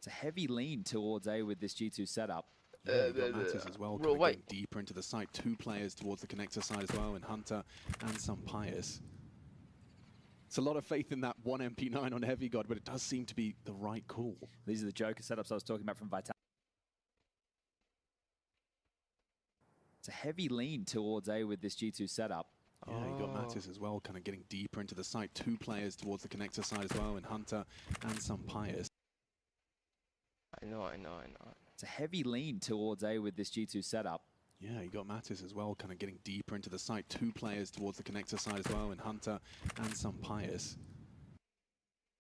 a heavy lean towards A with this G2 setup. Yeah, you got Mattis as well, kind of getting deeper into the site. 2 players towards the connector side as well, in Hunter and some Pius. It's a lot of faith in that one MP9 on Heavy God, but it does seem to be the right call. These are the Joker setups I was talking about from Vitality. It's a heavy lean towards A with this G2 setup. Yeah, you got Mattis as well, kind of getting deeper into the site. 2 players towards the connector side as well, in Hunter and some Pius. I know. It's a heavy lean towards A with this G2 setup. Yeah, you got Mattis as well, kind of getting deeper into the site. 2 players towards the connector side as well, in Hunter and some Pius.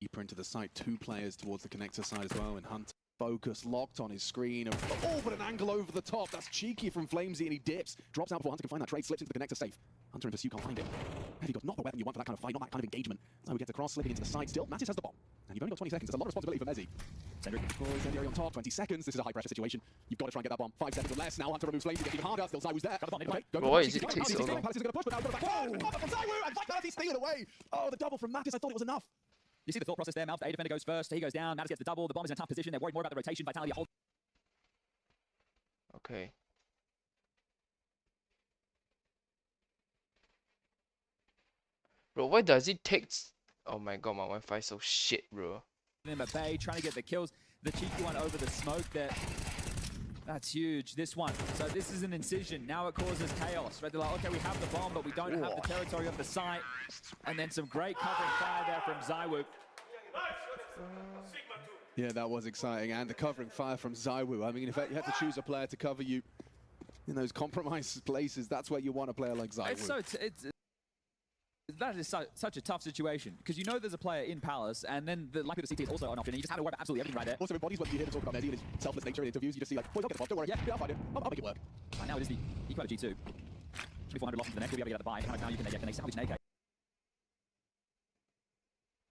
Deeper into the site, 2 players towards the connector side as well, in Hunter. Focus locked on his screen. Oh, but an angle over the top. That's cheeky from Flamesy, and he dips. Drops out before Hunter can find that trade, slips into the connector safe. Hunter in pursuit, can't find it. Heavy God's not the weapon you want for that kind of fight, not that kind of engagement. So he gets across, slipping into the side still. Mattis has the bomb. And you've only got 20 seconds. There's a lot of responsibility for Mezzi. Cedric. Oh, incendiary on top, 20 seconds. This is a high-pressure situation. You've got to try and get that bomb. 5 seconds or less. Now Hunter removes Flamesy, gets even harder. Still Zywoo's there. Got the bomb. Okay, go. Boy, is it Palace takes so long. Palace is going to push, but now got back. Oh, from Zywoo, and Vitality's stealing away. Oh, the double from Mattis. I thought it was enough. You see the thought process there. Mal's the A defender goes first. He goes down. Mattis gets the double. The bomb is in a tough position. They're worried more about the rotation. Vitality holds. Okay. Bro, why does it take... Oh my god, my Wi-Fi is so shit, bro. Them at bay, trying to get the kills. The cheeky one over the smoke there. That's huge, this one. So this is an incision. Now it causes chaos. Right? They're like, okay, we have the bomb, but we don't have the territory of the site. And then some great covering fire there from Zywoo. Yeah, that was exciting. And the covering fire from Zywoo. I mean, if you had to choose a player to cover you in those compromised places, that's where you want a player like Zywoo. That is such a tough situation, because you know there's a player in Palace, and then the likelihood of CT is also an option, and you just have to worry about absolutely everything right there. Also, embodies when you hear him talk about Mezzi and his selfless nature in interviews, you just see like, boys, I'll get the bomb, don't worry, yeah, I'll find it, I'll make it work. Right now it is the equal of G2. 2400 losses to the neck, we'll be able to get the buy. Right now you can get the next salvage an AK.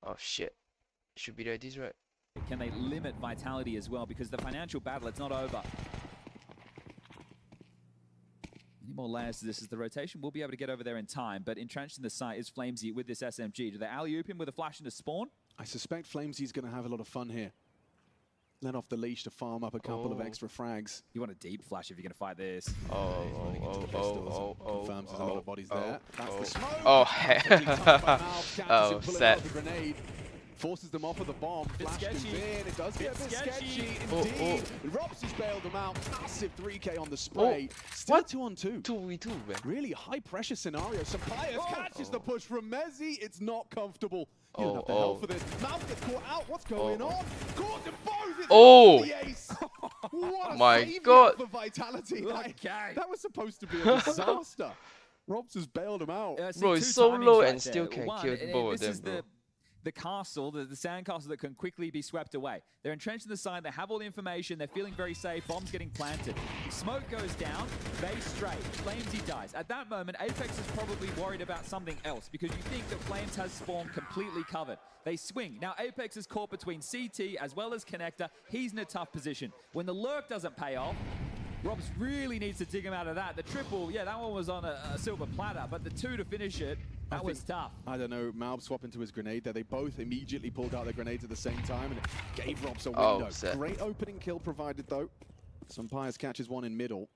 Oh shit. Should be there, this right. Can they limit Vitality as well, because the financial battle, it's not over. Any more layers to this as the rotation will be able to get over there in time, but entrenched in the site is Flamesy with this SMG. Do they alley-oop him with a flash into spawn? I suspect Flamesy's going to have a lot of fun here. Let off the leash to farm up a couple of extra frags. You want a deep flash if you're going to fight this. Confirms there's a lot of bodies there. That's the smoke. Oh, set. Forces them off of the bomb, flashed him in, it does get a bit sketchy, indeed. Robs has bailed them out, massive 3K on the spray. Still 2-on-2. 2v2, man. Really high pressure scenario. Sampayas catches the push from Mezzi, it's not comfortable. You don't have the help for this. Mouth gets caught out, what's going on? Caught them both, it's the ace. What a savior for Vitality. That was supposed to be a disaster. Robs has bailed him out. Bro, it's so low and still can kill both of them, bro. The castle, the sandcastle that can quickly be swept away. They're entrenched in the side, they have all the information, they're feeling very safe, bombs getting planted. Smoke goes down, they straight, Flamesy dies. At that moment, Apex is probably worried about something else, because you think that Flames has Spawn completely covered. They swing. Now Apex is caught between CT as well as Connector. He's in a tough position. When the lurk doesn't pay off, Robs really needs to dig him out of that. The triple, yeah, that one was on a silver platter, but the 2 to finish it, that was tough. I don't know, Malb swap into his grenade there. They both immediately pulled out their grenades at the same time, and it gave Robs a window. Great opening kill provided, though. Sampayas catches one in middle.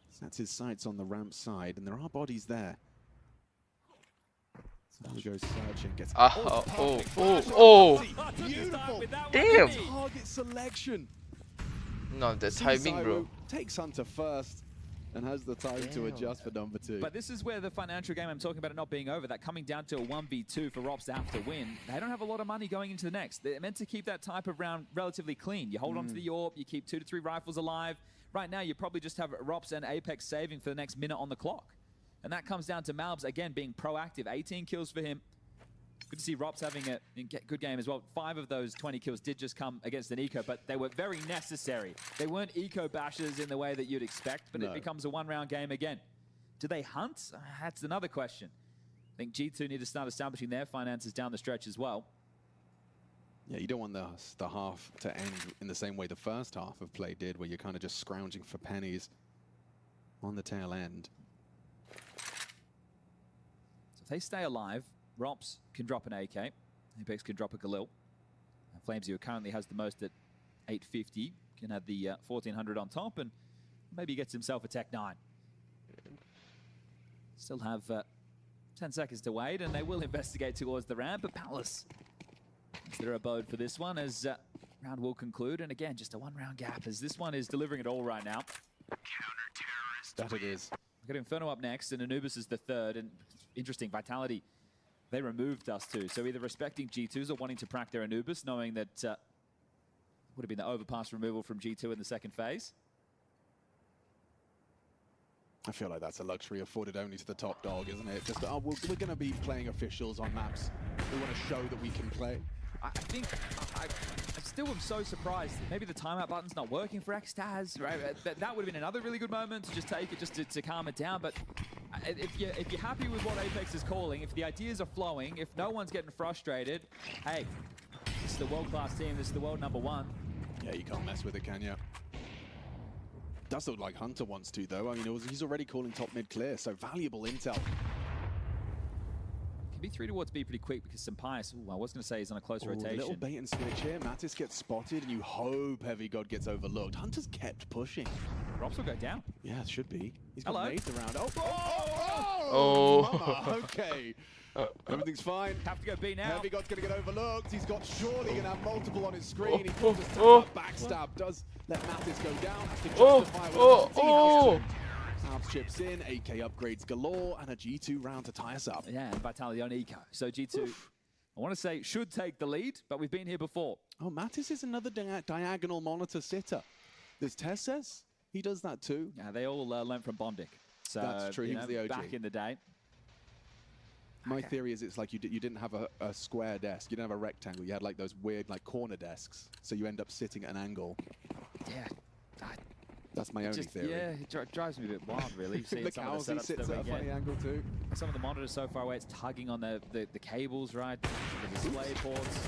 Sets his sights on the ramp side, and there are bodies there. So he goes searching, gets beautiful. Damn. Target selection. No, the timing, bro. Takes Hunter first and has the time to adjust for number 2. But this is where the financial game I'm talking about it not being over, that coming down to a 1v2 for Robs to have to win. They don't have a lot of money going into the next. They're meant to keep that type of round relatively clean. You hold on to the AWP, you keep 2 to 3 rifles alive. Right now, you probably just have Robs and Apex saving for the next minute on the clock. And that comes down to Malbs, again, being proactive. 18 kills for him. Good to see Robs having a good game as well. 5 of those 20 kills did just come against an eco, but they were very necessary. They weren't eco bashers in the way that you'd expect, but it becomes a one-round game again. Do they hunt? That's another question. I think G2 need to start establishing their finances down the stretch as well. Yeah, you don't want the half to end in the same way the first half of play did, where you're kind of just scrounging for pennies on the tail end. So if they stay alive, Robs can drop an AK. Apex can drop a Galil. Flames, who currently has the most at 850, can have the 1400 on top, and maybe gets himself a Tech 9. Still have 10 seconds to wait, and they will investigate towards the ramp, but Palace is their abode for this one as round will conclude. And again, just a one-round gap as this one is delivering it all right now. That it is. We've got Inferno up next, and Anubis is the third. And interesting, Vitality, they removed us too. So either respecting G2s or wanting to prac their Anubis, knowing that would have been the overpass removal from G2 in the second phase. I feel like that's a luxury afforded only to the top dog, isn't it? Just, oh, we're going to be playing officials on maps. We want to show that we can play. I think I still am so surprised. Maybe the timeout button's not working for Xtaz, right? That would have been another really good moment to just take it, just to calm it down. But if you're happy with what Apex is calling, if the ideas are flowing, if no one's getting frustrated, hey, this is the world-class team. This is the world #1. Yeah, you can't mess with it, can you? Does look like Hunter wants to, though. I mean, he's already calling top mid clear, so valuable intel. Can be 3 towards B pretty quick because Sampaius, I was going to say he's on a close rotation. A little bait and switch here. Mattis gets spotted, and you hope Heavy God gets overlooked. Hunter's kept pushing. Rops will go down. Yeah, it should be. He's got Hello. nades around. Oh. Mama. Okay. Everything's fine. Have to go B now. Heavy God's going to get overlooked. He's got surely going to have multiple on his screen. He Oh, just backstab. Does let Mattis go down. Has to justify with Salves chips in, AK upgrades galore, and a G2 round to tie us up. Yeah, and Vitality on eco. So G2, I want to say, should take the lead, but we've been here before. Oh, Mattis is another diagonal monitor sitter. This Tess says he does that too. Yeah, they all learned from Bondic. So, that's true. He was the OG. Back in the day. My theory is it's like you didn't have a square desk. You didn't have a rectangle. You had like those weird like corner desks. So you end up sitting at an angle. Yeah. That's my only theory. Yeah, it drives me a bit wild, really. Look how he sits at a funny angle too. Some of the monitors so far away, it's tugging on the cables, right? The display ports.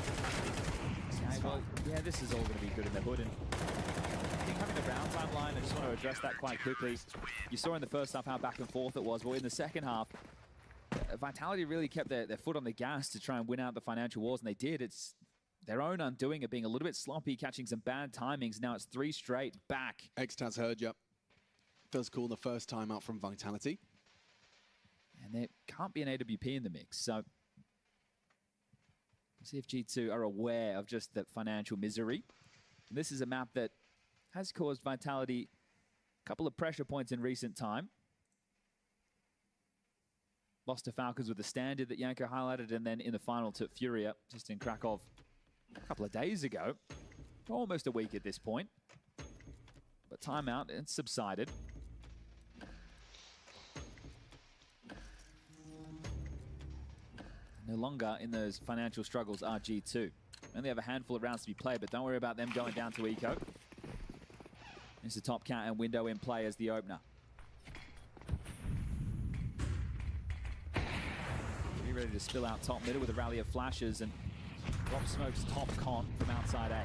Yeah, this is all going to be good in the hood. And I think having the round timeline, I just want to address that quite quickly. You saw in the first half how back and forth it was. Well, in the second half, Vitality really kept their foot on the gas to try and win out the financial wars, and they did. It's their own undoing of being a little bit sloppy, catching some bad timings. Now it's 3 straight back. Xtaz heard you. Does call the first time out from Vitality. And there can't be an AWP in the mix. So we'll see if G2 are aware of just the financial misery. And this is a map that has caused Vitality a couple of pressure points in recent time. Lost to Falcons with the standard that Yanko highlighted, and then in the final to Furia, just in Krakow a couple of days ago. Almost a week at this point. But timeout, and subsided. No longer in those financial struggles are G2. Only have a handful of rounds to be played, but don't worry about them going down to eco. It's the top cat and window in play as the opener. Be ready to spill out top middle with a rally of flashes, and Rob smokes top con from outside A.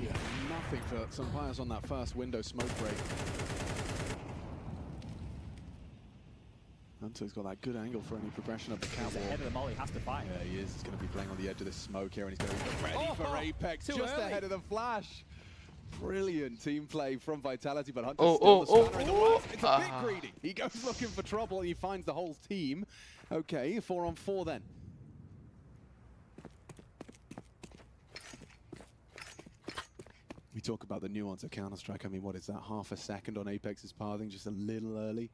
Yeah, nothing for some players on that first window smoke break. Hunter's got that good angle for any progression of the catwalk. He's ahead of the molly, has to fight. Yeah, he is. He's going to be playing on the edge of this smoke here, and he's going to be ready for Apex, just early. ahead of the flash. Brilliant team play from Vitality, but Hunter's still the spanner in the works. It's a bit greedy. He goes looking for trouble, and he finds the whole team. Okay, 4-on-4 then. We talk about the nuance of Counter-Strike. I mean, what is that? Half a second on Apex's pathing, just a little early.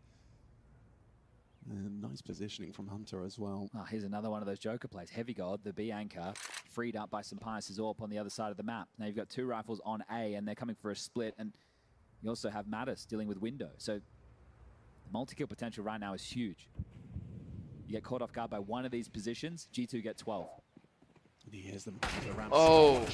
And nice positioning from Hunter as well. Oh, here's another one of those Joker plays. Heavy God, the B anchor, freed up by Sampaius' AWP on the other side of the map. Now you've got 2 rifles on A, and they're coming for a split. And you also have Mattis dealing with window. So the multi-kill potential right now is huge. You get caught off guard by one of these positions, G2 get 12. And he hears them around. Oh,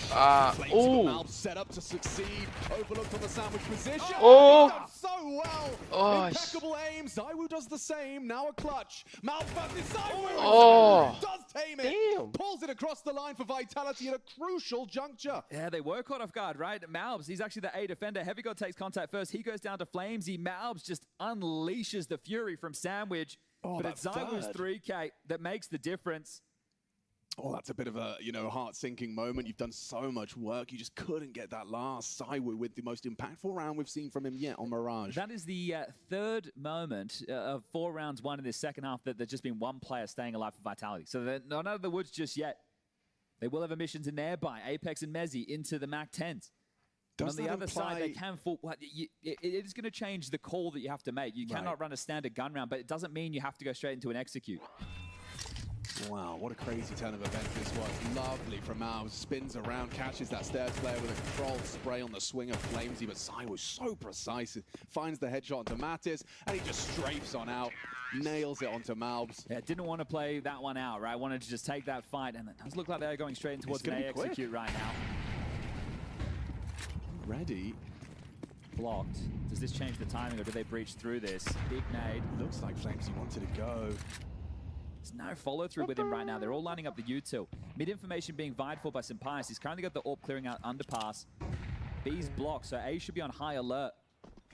set up to succeed. Overlooked on the sandwich position. Oh. He does so well. Oh, Impeccable aim. Zywoo does the same. Now a clutch. Malfunction. Zywoo does tame it. Damn. Pulls it across the line for Vitality at a crucial juncture. Yeah, they were caught off guard, right? Malbs, he's actually the A defender. Heavy God takes contact first. He goes down to Flames. Malbs just unleashes the fury from Sandwich. Oh, but it's Zywoo's 3K that makes the difference. Oh, that's a bit of a, heart-sinking moment. You've done so much work. You just couldn't get that last Saiwu with the most impactful round we've seen from him yet on Mirage. That is the third moment of 4 rounds won in this second half that there's just been one player staying alive for Vitality. So they're not out of the woods just yet. They will have emissions in there by Apex and Mezzi into the MAC 10s. On the other side, they can fall. It is going to change the call that you have to make. You cannot run a standard gun round, but it doesn't mean you have to go straight into an execute. Wow, what a crazy turn of events this was. Lovely from Malbs. Spins around, catches that stairs player with a controlled spray on the swing of Flamesy, but Sai was so precise. Finds the headshot onto Mattis, and he just strafes on out. Nails it onto Malbs. Yeah, didn't want to play that one out, right? Wanted to just take that fight, and it does look like they're going straight in towards an A execute right now. Ready. Blocked. Does this change the timing, or do they breach through this? Big nade. Looks like Flamesy wanted to go. There's no follow-through with him right now. They're all lining up the util. Mid-information being vied for by Simpias. He's currently got the AWP clearing out underpass. B's blocked, so A should be on high alert.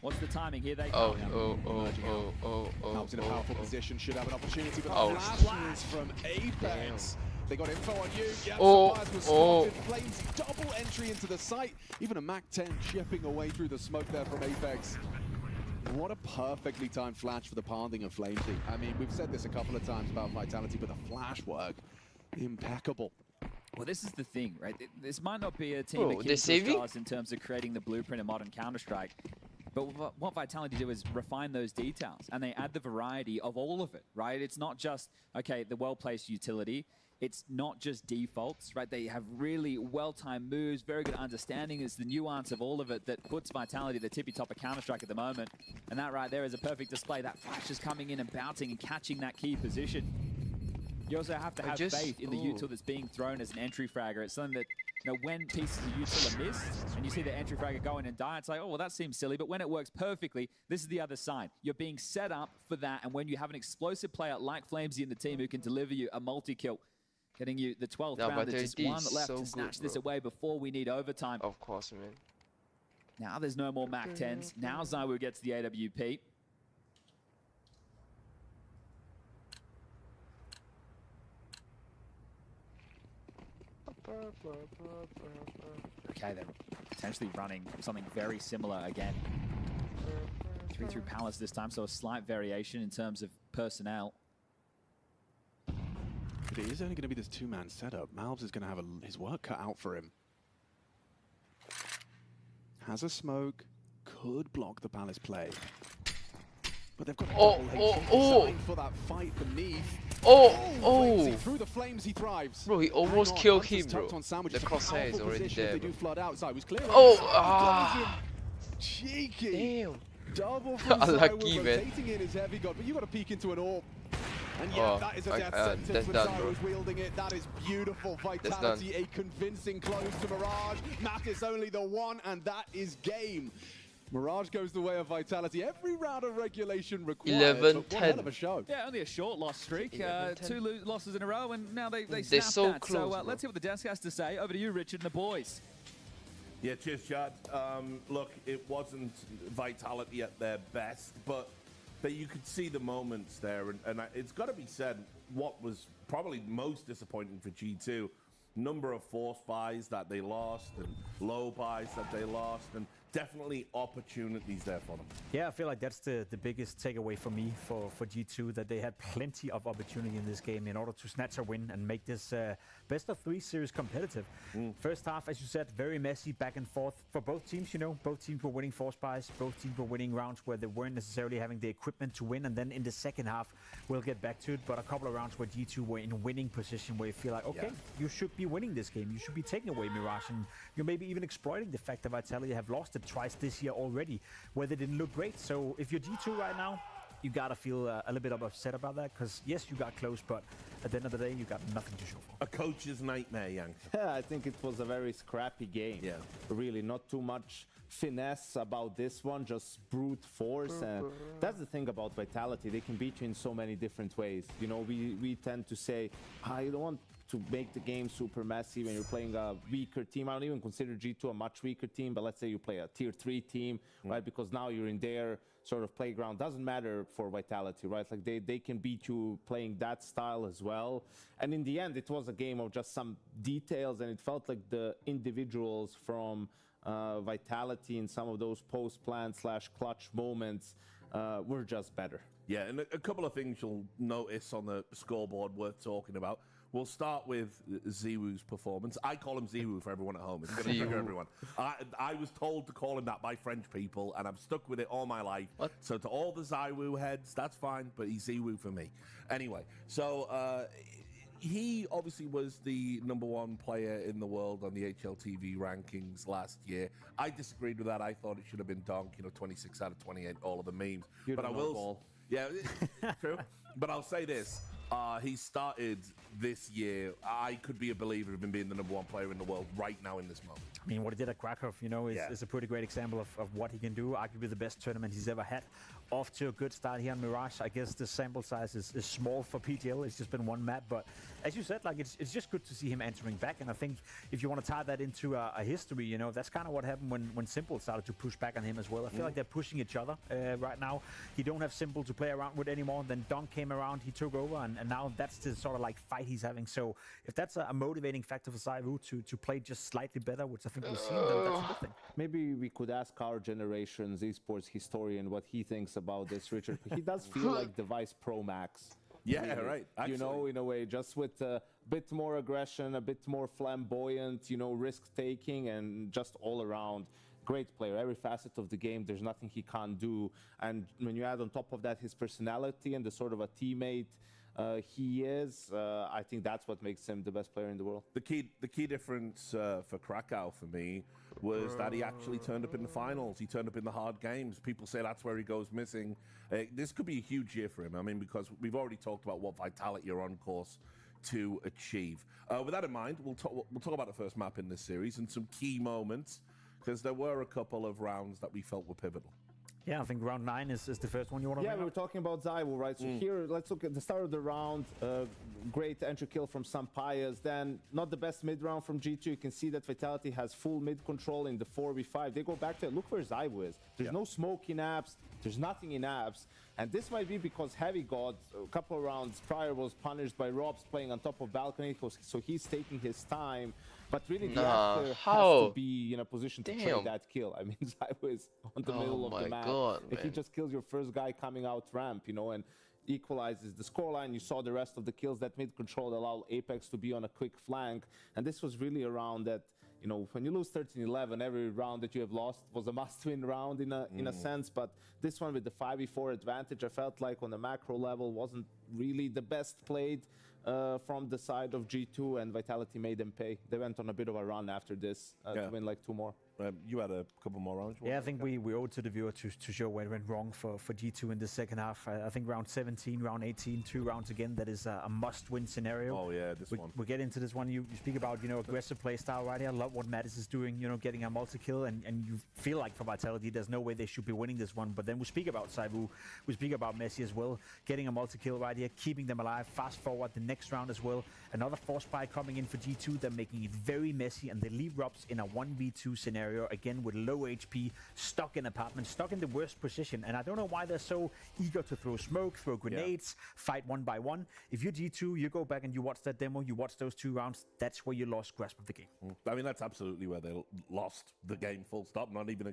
What's the timing? Here they come. Malbs in a powerful position, should have an opportunity, but flash from Apex. They got info on you. Yeah, Simpias was spotted. Flamesy double entry into the site. Even a MAC 10 chipping away through the smoke there from Apex. What a perfectly timed flash for the pathing of Flamesy. I mean, we've said this a couple of times about Vitality, but the flash work, impeccable. Well, this is the thing, right? This might not be a team akin to Stars in terms of creating the blueprint of modern Counter-Strike, but what Vitality do is refine those details, and they add the variety of all of it, right? It's not just, okay, the well-placed utility. It's not just defaults, right? They have really well-timed moves, very good understanding. It's the nuance of all of it that puts Vitality at the tippy top of Counter-Strike at the moment. And that right there is a perfect display. That flash is coming in and bouncing and catching that key position. You also have to have faith in the util that's being thrown as an entry fragger. It's something that, when pieces of util are missed and you see the entry fragger go in and die, it's like, oh, well, that seems silly. But when it works perfectly, this is the other side. You're being set up for that. And when you have an explosive player like Flamesy in the team who can deliver you a multi-kill, getting you the 12th round, there's just one left to snatch this away before we need overtime. Of course, man. Now there's no more MAC 10s. Now Zaiwu gets the AWP. Okay, they're potentially running something very similar again. 3 through Palace this time, so a slight variation in terms of personnel. But it is only going to be this two-man setup. Malbs is going to have his work cut out for him. Has a smoke, could block the Palace play. But they've got designed for that fight beneath. Through the flames, he thrives. Bro, he almost killed him, bro. The crosshair is already there. They do flood out. Zai was clear. Cheeky. Damn. Double from Unlucky, Zai, rotating in his heavy god, but you got to peek into an orb. And yeah, that is a death sentence when Zai was wielding it. That is beautiful. Vitality, a convincing close to Mirage. Mattis only the one, and that is game. Mirage goes the way of Vitality. Every round of regulation required. 11-10. What a hell of a show. Yeah, only a short loss streak. 2 losses in a row, and now they They're snapped so that. close, so let's hear what the desk has to say. Over to you, Richard, and the boys. Yeah, cheers, Chad. Look, it wasn't Vitality at their best, but you could see the moments there. And it's got to be said, what was probably most disappointing for G2, number of force buys that they lost and low buys that they lost, and definitely opportunities there for them. Yeah, I feel like that's the biggest takeaway for me for G2, that they had plenty of opportunity in this game in order to snatch a win and make this best of 3 series competitive. First half, as you said, very messy, back and forth for both teams. Both teams were winning force buys, both teams were winning rounds where they weren't necessarily having the equipment to win. And then in the second half, we'll get back to it, but a couple of rounds where G2 were in winning position, where you feel like, okay, you should be winning this game. You should be taking away Mirage, and you're maybe even exploiting the fact that Vitality have lost it twice this year already, where they didn't look great. So if you're G2 right now, you gotta feel a little bit upset about that, because yes, you got close, but at the end of the day, you got nothing to show for. A coach's nightmare, Yang. Yeah, I think it was a very scrappy game. Yeah. Really, not too much finesse about this one, just brute force. And that's the thing about Vitality. They can beat you in so many different ways. We tend to say, I don't want to make the game super messy when you're playing a weaker team. I don't even consider G2 a much weaker team, but let's say you play a tier 3 team, right? Because now you're in their sort of playground. Doesn't matter for Vitality, right? Like they can beat you playing that style as well. And in the end, it was a game of just some details, and it felt like the individuals from Vitality in some of those post-plan / clutch moments were just better. Yeah, and a couple of things you'll notice on the scoreboard worth talking about. We'll start with Ziwoo's performance. I call him Ziwoo for everyone at home. It's going to trigger everyone. I was told to call him that by French people, and I've stuck with it all my life. What? So to all the Ziwoo heads, that's fine, but he's Ziwoo for me. Anyway, so he obviously was the #1 player in the world on the HLTV rankings last year. I disagreed with that. I thought it should have been Donk, 26 out of 28, all of the memes. You but I don't will... know ball. Yeah, true. But I'll say this. He started this year. I could be a believer of him being the #1 player in the world right now in this moment. I mean, what he did at Krakow, is a pretty great example of what he can do. Arguably the best tournament he's ever had. Off to a good start here on Mirage. I guess the sample size is small for PGL. It's just been one map, but as you said, like it's just good to see him entering back. And I think if you want to tie that into a history, that's kind of what happened when Simple started to push back on him as well. I feel like they're pushing each other right now. He don't have Simple to play around with anymore. Then Donk came around, he took over, and now that's the sort of like fight he's having. So if that's a motivating factor for Saivu to play just slightly better, which I think we've seen, then that's a good thing. Maybe we could ask our generation's esports historian what he thinks about this, Richard. He does feel like Device Pro Max. Yeah, right. Actually. In a way, just with a bit more aggression, a bit more flamboyant, risk-taking, and just all around great player. Every facet of the game, there's nothing he can't do. And when you add on top of that his personality and the sort of a teammate he is, I think that's what makes him the best player in the world. The key difference for Krakow for me was that he actually turned up in the finals. He turned up in the hard games. People say that's where he goes missing. This could be a huge year for him. I mean, because we've already talked about what Vitality are on course to achieve. With that in mind, we'll talk about the first map in this series and some key moments, because there were a couple of rounds that we felt were pivotal. Yeah, I think round 9 is the first one you want to we were talking about Zywoo, right? So here, let's look at the start of the round. Great entry kill from Sampayas. Then not the best mid round from G2. You can see that Vitality has full mid control in the 4v5. They go back to it. Look where Zywoo is. There's no smoke in apps. There's nothing in apps. And this might be because Heavy God, a couple of rounds prior, was punished by Robs playing on top of balcony. So he's taking his time. But really, the actor has to be in a position to trade that kill. I mean, Zywoo is on the middle of the map. If he just kills your first guy coming out ramp, and equalizes the scoreline, you saw the rest of the kills. That mid control allowed Apex to be on a quick flank. And this was really a round that, when you lose 13-11, every round that you have lost was a must-win round in a sense. But this one with the 5v4 advantage, I felt like on the macro level wasn't really the best played from the side of G2, and Vitality made them pay. They went on a bit of a run after this to win like 2 more. You had a couple more rounds. Yeah, I think we owe it to the viewer to show where it went wrong for G2 in the second half. I think round 17, round 18, 2 rounds again, that is a must-win scenario. Oh yeah, this one. We'll get into this one. You speak about, aggressive play style right here. I love what Mattis is doing, getting a multi-kill, and you feel like for Vitality, there's no way they should be winning this one. But then we speak about Saivu, we speak about Messi as well, getting a multi-kill right here, keeping them alive. Fast forward the next round as well. Another force buy coming in for G2. They're making it very messy, and they leave Robs in a 1v2 scenario again with low HP, stuck in apartment, stuck in the worst position. And I don't know why they're so eager to throw smoke, throw grenades, fight one by one. If you're G2, you go back and you watch that demo, you watch those 2 rounds, that's where you lost grasp of the game. I mean, that's absolutely where they lost the game, full stop. Not even a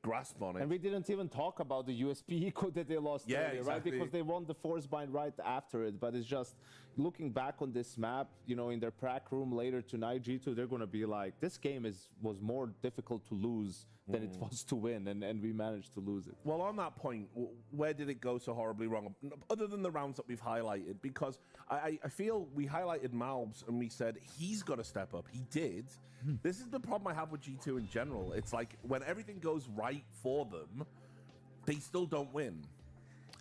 grasp on it. And we didn't even talk about the USP eco that they lost earlier, exactly. right? Because they won the force bind right after it. But it's just looking back on this map, in their prac room later tonight, G2, they're going to be like, this game was more difficult to lose than it was to win, and we managed to lose it. Well, on that point, where did it go so horribly wrong? Other than the rounds that we've highlighted, because I feel we highlighted Malbs and we said he's got to step up. He did. This is the problem I have with G2 in general. It's like when everything goes right for them, they still don't win.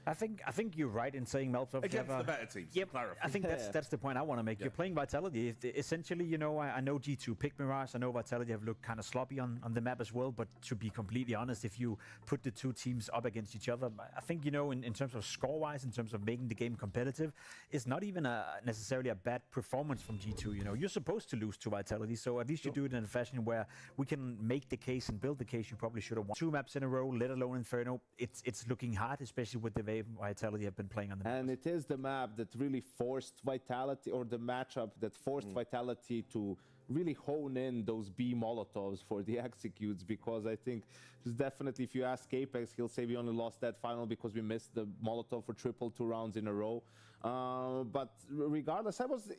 I think you're right in saying Meltov. Against the better teams. Yep, Clarify. I think that's the point I want to make. Yeah. You're playing Vitality. Essentially, you know, I know G2 picked Mirage. I know Vitality have looked kind of sloppy on the map as well. But to be completely honest, if you put the two teams up against each other, I think, you know, in terms of score-wise, in terms of making the game competitive, it's not even necessarily a bad performance from G2. You know, you're supposed to lose to Vitality, so at least you do it in a fashion where we can make the case and build the case you probably should have won 2 maps in a row, let alone Inferno. It's looking hard, especially with the way Vitality have been playing on the map. And it is the map that really forced Vitality, or the matchup that forced Vitality to really hone in those B Molotovs for the executes, because I think it's definitely, if you ask Apex, he'll say we only lost that final because we missed the Molotov for triple 2 rounds in a row. But regardless, I was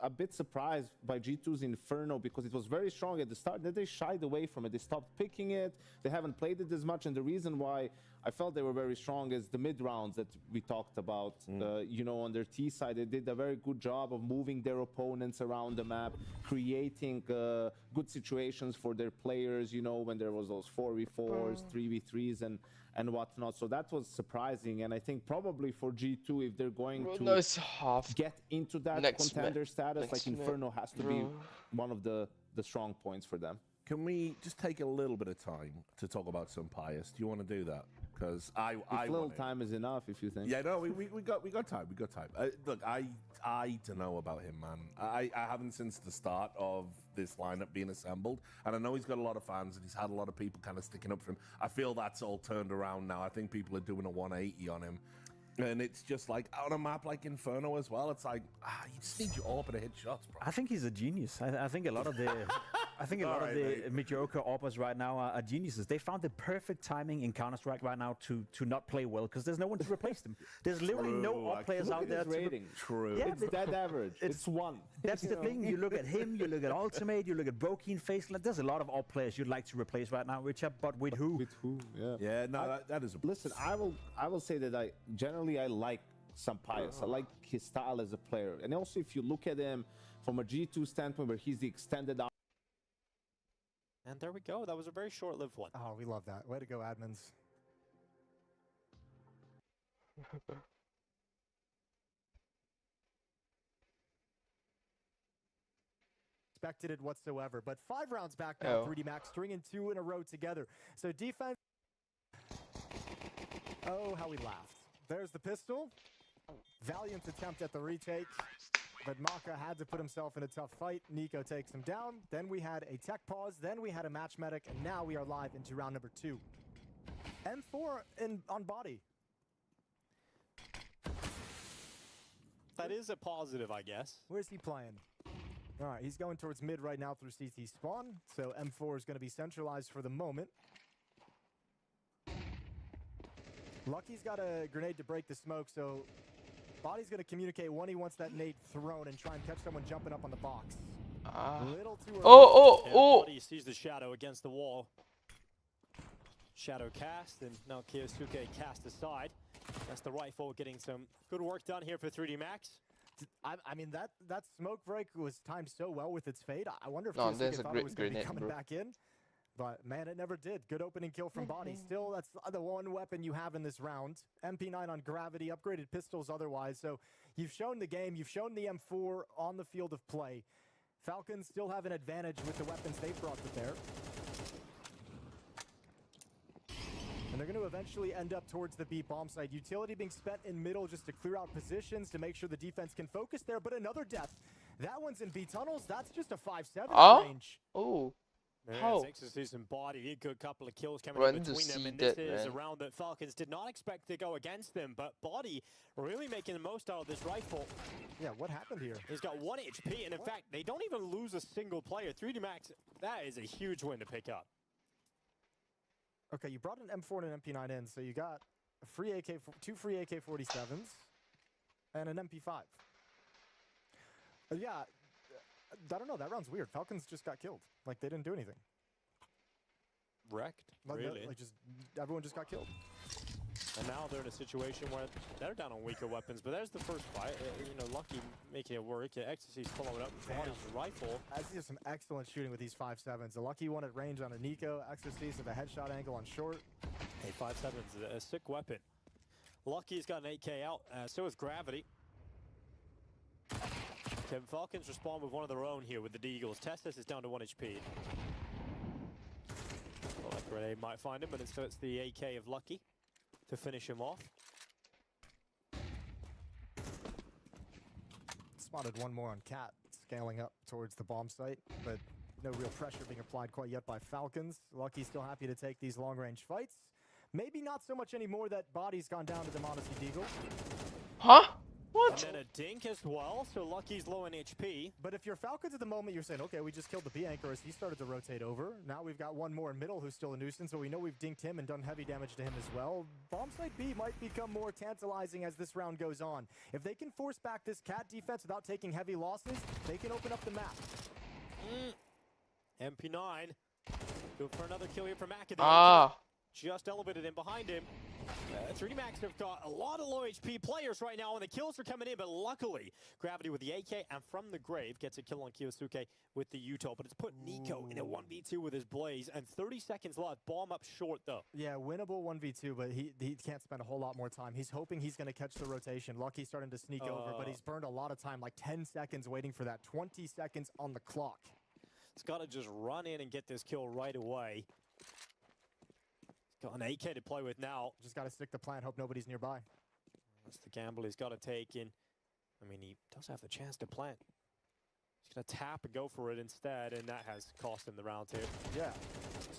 a bit surprised by G2's Inferno because it was very strong at the start. Then they shied away from it. They stopped picking it. They haven't played it as much. And the reason why I felt they were very strong is the mid rounds that we talked about. You know, on their T side, they did a very good job of moving their opponents around the map, creating good situations for their players, you know, when there was those 4v4s, 3v3s, and whatnot. So that was surprising. And I think probably for G2, if they're going to get into that contender status, like Inferno has to be one of the strong points for them. Can we just take a little bit of time to talk about some Pius? Do you want to do that? Because I little time is enough, if you think. Yeah, no, we got time. We got time. Look, I don't know about him, man. I haven't since the start of this lineup being assembled, and I know he's got a lot of fans and he's had a lot of people kind of sticking up for him. I feel that's all turned around now. I think people are doing a 180 on him. And it's just like, on a map like Inferno as well, it's like, you just need your AWP to hit shots, bro. I think he's a genius. I think a lot of the mediocre AWPers right now are geniuses. They found the perfect timing in Counter-Strike right now to not play well, because there's no one to replace them. There's literally no AWP players out there. True. Yeah, it's dead average. It's 1. That's the thing. You look at him, you look at Ultimate, you look at Brokeen, Face. There's a lot of AWP players you'd like to replace right now, Richard, but with who? With who? Yeah. Yeah, no, that is a... Listen, I will say that I like some Pius. I like his style as a player. And also, if you look at him from a G2 standpoint, where he's the extended out. And there we go. That was a very short-lived one. Oh, we love that. Way to go, admins. Expected it whatsoever, but 5 rounds back now, 3D Max stringing 2 in a row together. So defense. Oh, how we laughed. There's the pistol. Valiant attempt at the retake, but Maka had to put himself in a tough fight. Nico takes him down. Then we had a tech pause. Then we had a match medic, and now we are live into round number 2. M4 on body. That is a positive, I guess. Where's he playing? All right, he's going towards mid right now through CT spawn. So M4 is going to be centralized for the moment. Lucky's got a grenade to break the smoke, so Body's going to communicate when he wants that nade thrown and try and catch someone jumping up on the box. A little too early. Body sees the shadow against the wall. Shadow cast, and now Kyosuke cast aside. That's the rifle getting some good work done here for 3D Max. I mean, that smoke break was timed so well with its fade. I wonder if Kyosuke thought it was going to be coming back in. But, man, it never did. Good opening kill from Body. Still, that's the one weapon you have in this round. MP9 on gravity, upgraded pistols otherwise. So you've shown the game. You've shown the M4 on the field of play. Falcons still have an advantage with the weapons they've brought to bear. And they're going to eventually end up towards the B bomb site. Utility being spent in middle just to clear out positions to make sure the defense can focus there. But another death. That one's in B tunnels. That's just a 5-7 range. Oh. There's Exorcist and Body, a good couple of kills coming in between them, and this is a round that Falcons did not expect to go against them, but Body really making the most out of this rifle. Yeah, what happened here? He's got 1 HP, and in fact, they don't even lose a single player. 3D Max, that is a huge win to pick up. Okay, you brought an M4 and an MP9 in, so you got a free AK, 2 free AK-47s, and an MP5. Yeah, I don't know, that round's weird. Falcons just got killed. Like, they didn't do anything. Wrecked, really. Like, everyone just got killed. And now they're in a situation where they're down on weaker weapons, but there's the first fight. You know, Lucky making it work. Ecstasy's following up with Body's rifle. I see some excellent shooting with these 5.7s. The Lucky one at range on a Nico. Ecstasy's at the headshot angle on short. Hey, 5.7's a sick weapon. Lucky's got an 8K out, so is Gravity. Can Falcons respond with one of their own here with the Deagles? Testis is down to 1 HP. Well, that grenade might find him, but it's the AK of Lucky to finish him off. Spotted one more on Cat, scaling up towards the bomb site, but no real pressure being applied quite yet by Falcons. Lucky's still happy to take these long-range fights. Maybe not so much anymore that Body's gone down to the Modesty Deagle. Huh? What? And then a dink as well, so Lucky's low in HP. But if you're Falcons at the moment, you're saying, okay, we just killed the B anchor as he started to rotate over. Now we've got one more in middle who's still a nuisance, so we know we've dinked him and done heavy damage to him as well. Bomb site B might become more tantalizing as this round goes on. If they can force back this Cat defense without taking heavy losses, they can open up the map. MP9. Go for another kill here from Academy. Ah. Just elevated in behind him. 3D Max have got a lot of low HP players right now, and the kills are coming in, but luckily, Gravity with the AK and from the grave gets a kill on Kiyosuke with the Uto, but it's put Nico in a 1v2 with his Blaze, and 30 seconds left. Bomb up short, though. Yeah, winnable 1v2, but he can't spend a whole lot more time. He's hoping he's going to catch the rotation. Lucky's starting to sneak over, but he's burned a lot of time, like 10 seconds waiting for that. 20 seconds on the clock. He's got to just run in and get this kill right away. Got an AK to play with now. Just got to stick the plant, hope nobody's nearby. That's the gamble he's got to take in. I mean, he does have the chance to plant. He's going to tap and go for it instead, and that has cost him the round too. Yeah.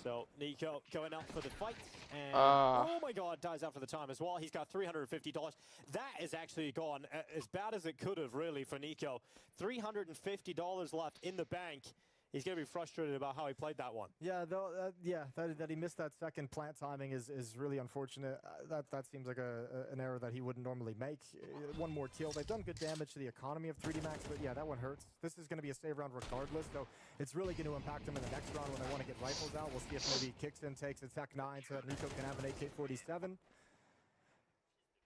So Nico going up for the fight, and oh my god, dies out for the time as well. He's got $350. That is actually gone as bad as it could have, really, for Nico. $350 left in the bank. He's going to be frustrated about how he played that one. Yeah, though, that he missed that second plant timing is really unfortunate. That seems like an error that he wouldn't normally make. One more kill. They've done good damage to the economy of 3D Max, but yeah, that one hurts. This is going to be a save round regardless, so it's really going to impact him in the next round when they want to get rifles out. We'll see if maybe Kixon takes a Tech 9 so that Nico can have an AK-47.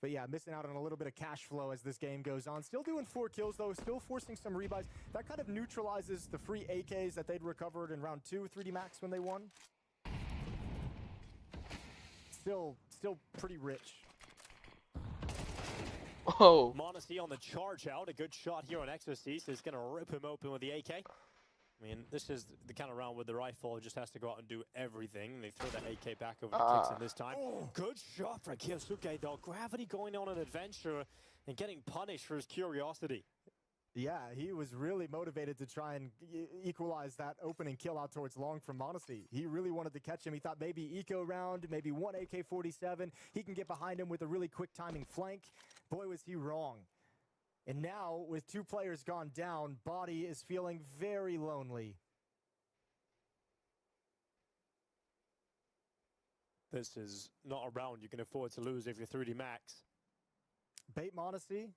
But yeah, missing out on a little bit of cash flow as this game goes on. Still doing 4 kills, though. Still forcing some rebuys. That kind of neutralizes the free AKs that they'd recovered in round 2, 3D Max, when they won. Still pretty rich. Oh. Modesty on the charge out. A good shot here on Exorcist is going to rip him open with the AK. I mean, this is the kind of round where the rifle just has to go out and do everything. They throw the AK back over to Kixon this time. Good shot for Kiyosuke, though. Gravity going on an adventure and getting punished for his curiosity. Yeah, he was really motivated to try and equalize that opening kill out towards long from Modesty. He really wanted to catch him. He thought maybe eco round, maybe one AK-47. He can get behind him with a really quick timing flank. Boy, was he wrong. And now, with 2 players gone down, Body is feeling very lonely. This is not a round you can afford to lose if you're 3D Max. Bait Modesty.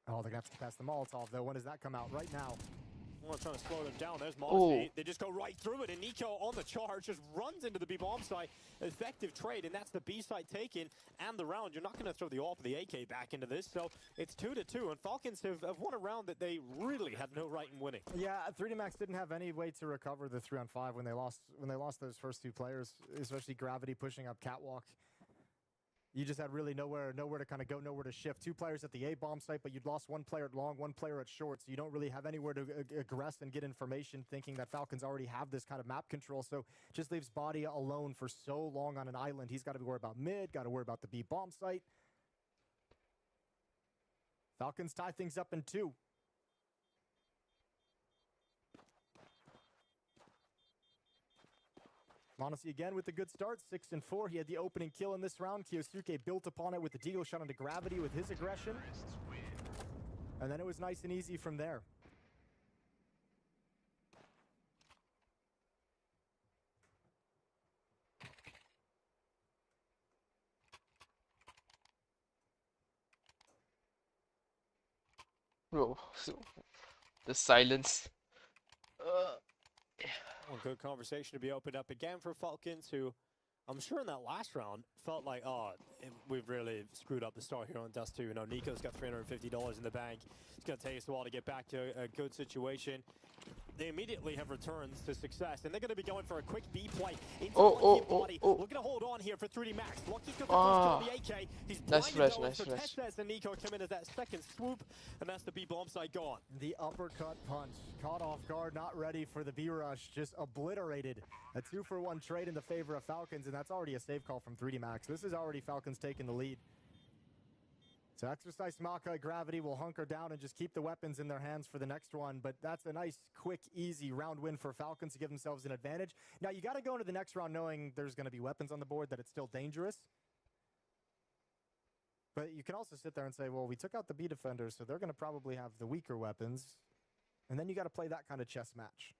Oh, they're going to have to pass the Molotov, though. When does that come out? Right now. I'm trying to slow them down. There's Modesty. They just go right through it, and Nico on the charge just runs into the B-bomb site. Effective trade, and that's the B site taken and the round. You're not going to throw the AWP or the AK back into this, so it's 2-2, and Falcons have won a round that they really had no right in winning. Yeah, 3D Max didn't have any way to recover the 3-on-5 when they lost those first 2 players, especially Gravity pushing up Catwalk. You just had really nowhere to kind of go, nowhere to shift. 2 players at the A-bomb site, but you'd lost 1 player at long, 1 player at short, so you don't really have anywhere to aggress and get information, thinking that Falcons already have this kind of map control, so just leaves Body alone for so long on an island. He's got to worry about mid, got to worry about the B-bomb site. Falcons tie things up in 2. Modesty again with a good start, 6-4. He had the opening kill in this round. Kiyosuke built upon it with the Deagle shot into Gravity with his aggression. And then it was nice and easy from there. Bro, the silence. Well, good conversation to be opened up again for Falcons, who I'm sure in that last round felt like, we've really screwed up the start here on Dust 2. You know, Nico's got $350 in the bank. It's going to take us a while to get back to a good situation. they immediately have returned to success, and they're going to be going for a quick B play into body. Oh. Looking to hold on here for 3D Max. Lucky's got the first kill on the AK. He's Nice blinded flash, though, nice so flash. Testes and Nico come in as that second swoop, and that's the B bomb site gone. The uppercut punch, caught off guard, not ready for the B rush, just obliterated. A 2-for-1 trade in the favor of Falcons, and that's already a save call from 3D Max. This is already Falcons taking the lead. So Exercise Maka, Gravity will hunker down and just keep the weapons in their hands for the next one. But that's a nice, quick, easy round win for Falcons to give themselves an advantage. Now, you got to go into the next round knowing there's going to be weapons on the board, that it's still dangerous. But you can also sit there and say, well, we took out the B defenders, so they're going to probably have the weaker weapons. And then you got to play that kind of chess match.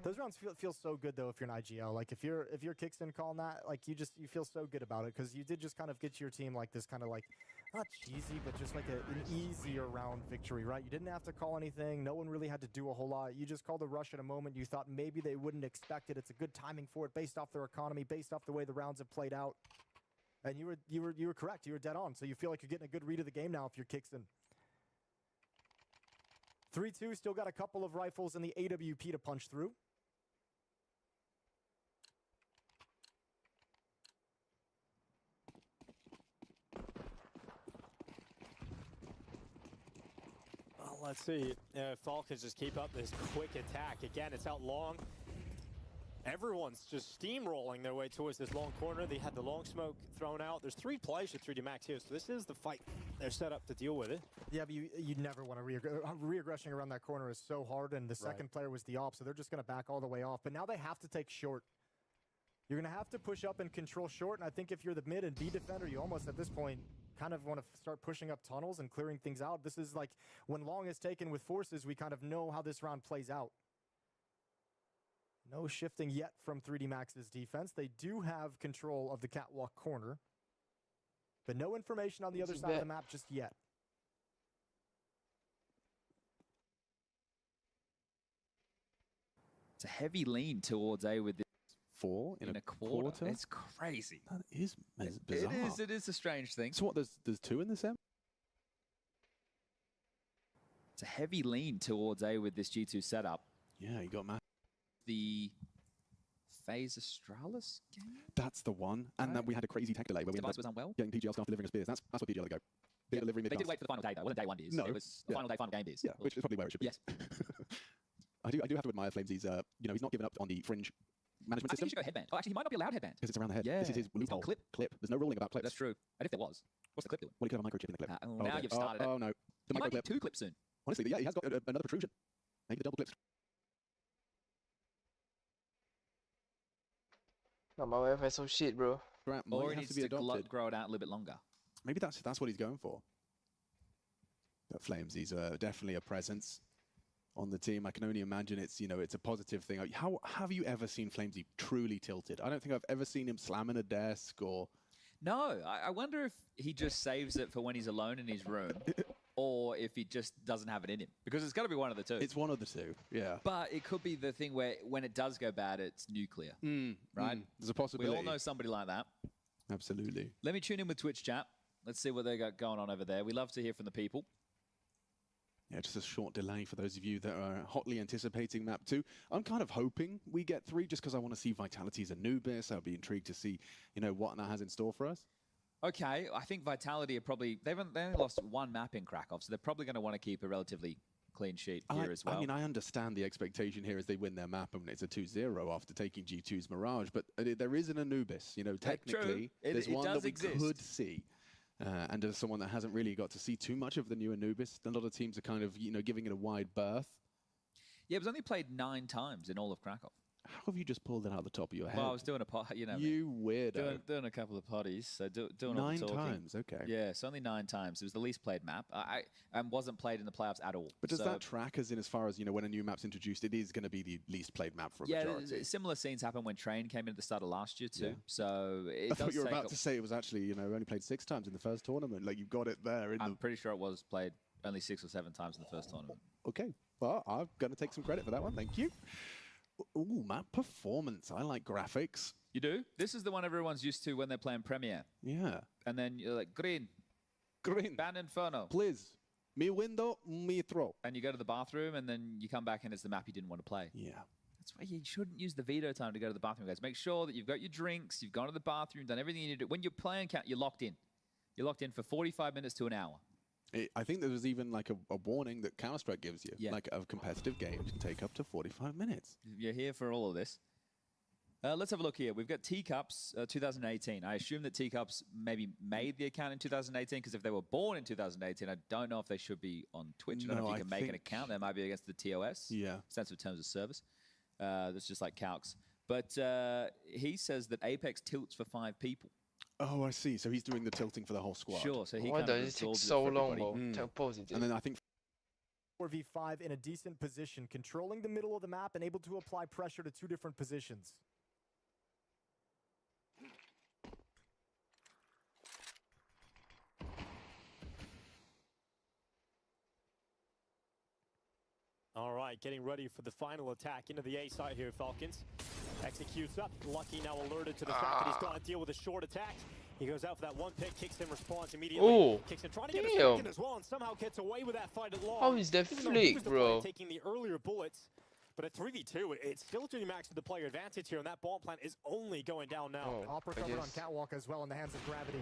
Those rounds feel so good though if you're an IGL. Like if you're Kickstone calling that, like you feel so good about it because you did just kind of get your team like this kind of like not cheesy, but just like an easier round victory, right? You didn't have to call anything. No one really had to do a whole lot. You just called a rush at a moment you thought maybe they wouldn't expect it. It's a good timing for it based off their economy, based off the way the rounds have played out. And you were correct. You were dead on. So you feel like you're getting a good read of the game now if you're Kickstone. 3-2, still got a couple of rifles in the AWP to punch through. Well, let's see. Falcons just keep up this quick attack. Again, it's out long. Everyone's just steamrolling their way towards this long corner. They had the long smoke thrown out. There's 3 plays with 3D Max here, so this is the fight they're set up to deal with it. Yeah, but you never want to re-aggression around that corner is so hard, and the second player was the op, so they're just going to back all the way off. But now they have to take short. You're going to have to push up and control short, and I think if you're the mid and B defender, you almost at this point kind of want to start pushing up tunnels and clearing things out. This is like when long is taken with forces, we kind of know how this round plays out. No shifting yet from 3D Max's defense. They do have control of the catwalk corner, but no information on the other side of the map just yet. It's a heavy lean towards A with this 4 in a quarter. It's crazy. That is bizarre. It is a strange thing. So what, there's 2 in this M? It's a heavy lean towards A with this G2 setup. Yeah, you got the Phase Astralis game? That's the one. And then we had a crazy tech delay where we ended up was unwell. getting PGL staff delivering us beers. That's what PGL go. Beer delivery They did wait for the final day though. It wasn't day 1 beers. No. It was the final day, final game beers. Yeah, which is probably where it should be. Yes. I do have to admire Flames. He's he's not given up on the fringe management I system. think he should go headband. Oh, actually, he might not be allowed headband. Because it's around the head. Yeah. This is his He's got loophole. clip. There's no ruling about clips. That's true. And if there was, what's the clip doing? Well, he could have a microchip in the clip. Now you've started it. Oh, no. The He might microclip. need 2 clips soon. Honestly, yeah, he has got another protrusion. Maybe the double clips. Oh, my Wi-Fi so shit, bro. Might Or he have needs to be to adopted. grow it out a little bit longer. Maybe that's what he's going for. But Flames, he's definitely a presence on the team. I can only imagine it's a positive thing. How have you ever seen Flamesy truly tilted? I don't think I've ever seen him slamming a desk or. No, I wonder if he just saves it for when he's alone in his room, or if he just doesn't have it in him. Because it's got to be one of the two. It's one of the two, yeah. But it could be the thing where when it does go bad, it's nuclear, right? There's a possibility. We all know somebody like that. Absolutely. Let me tune in with Twitch chat. Let's see what they got going on over there. We love to hear from the people. Yeah, just a short delay for those of you that are hotly anticipating map 2. I'm kind of hoping we get 3 just because I want to see Vitality's Anubis. I'll be intrigued to see, what that has in store for us. Okay, I think Vitality are probably... They only lost 1 map in Krakow, so they're probably going to want to keep a relatively clean sheet here as well. I mean, I understand the expectation here is they win their map and it's a 2-0 after taking G2's Mirage, but there is an Anubis, technically. There's one that we could see. And as someone that hasn't really got to see too much of the new Anubis, a lot of teams are kind of, giving it a wide berth. Yeah, it was only played 9 times in all of Krakow. How have you just pulled it out of the top of your head? Well, I was doing a pot, You weirdo. Doing a couple of potties, so doing 9 all the talking. times, okay. Yeah, it's only 9 times. It was the least played map. And wasn't played in the playoffs at all. But does that track as in as far as, when a new map's introduced, it is going to be the least played map for a majority? Yeah, similar scenes happened when Train came in at the start of last year too. Yeah. So it I thought you were about to say it was actually, only played 6 times in the first tournament. Like, you've got it there. I'm pretty sure it was played only 6 or 7 times in the first tournament. Okay. Well, I'm going to take some credit for that one. Thank you. Ooh, map performance. I like graphics. You do? This is the one everyone's used to when they're playing Premiere. Yeah. And then you're like, green. Green. Ban Inferno. Please. Me window, me throw. And you go to the bathroom, and then you come back, and it's the map you didn't want to play. Yeah. That's why you shouldn't use the veto time to go to the bathroom, guys. Make sure that you've got your drinks, you've gone to the bathroom, done everything you need to do. When you're playing, you're locked in. You're locked in for 45 minutes to an hour. I think there was even like a warning that Counter-Strike gives you. Yeah. Like a competitive game can take up to 45 minutes. You're here for all of this. Let's have a look here. We've got Teacups 2018. I assume that Teacups maybe made the account in 2018 because if they were born in 2018, I don't know if they should be on Twitch. I don't know if you can make an account. That might be against the TOS. Yeah. Sensitive terms of service. That's just like calcs. But he says that Apex tilts for 5 people. Oh, I see. So he's doing the tilting for the whole squad. Sure. So he Why kind of does it take absorbs so for long, everybody. bro? To pause it. And then I think 4v5 in a decent position, controlling the middle of the map and able to apply pressure to 2 different positions. All right, getting ready for the final attack into the A site here, Falcons. Executes up. Lucky now alerted to the fact that he's got to deal with a short attack. He goes out for that one pick. Kickson responds immediately. Oh, Kickson trying to get a second as well and somehow gets away with that fight at long. How is that Even though he was flick, the bro? player taking the earlier bullets. But at 3v2, it's still 3 max to the player advantage here, and that bomb plant is only going down now. Oh, Op recovered on Catwalk as well in the hands of Gravity.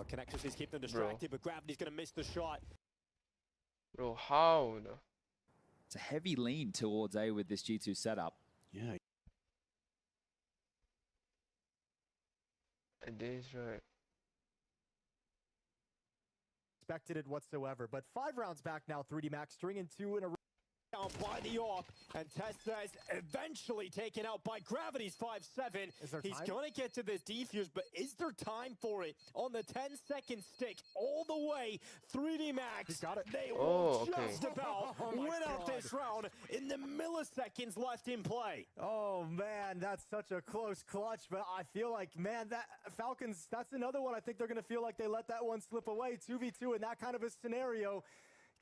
Connectors is keeping them distracted, but Gravity's going to miss the shot. Bro, how? It's a heavy lean towards A with this G2 setup. yeah. It is right. Expected it whatsoever, but 5 rounds back now, 3D Max stringing 2 in a row. Down by the AWP, and Testa is eventually taken out by Gravity's 5-7. He's time? gonna get to this defuse, but is there time for it? On the 10-second stick, all the way, 3D Max. He's got it. They Oh, will okay. just about Oh my win out God. this round in the milliseconds left in play. Oh man, that's such a close clutch, but I feel like, man, that Falcons, that's another one I think they're gonna feel like they let that one slip away. 2v2 in that kind of a scenario.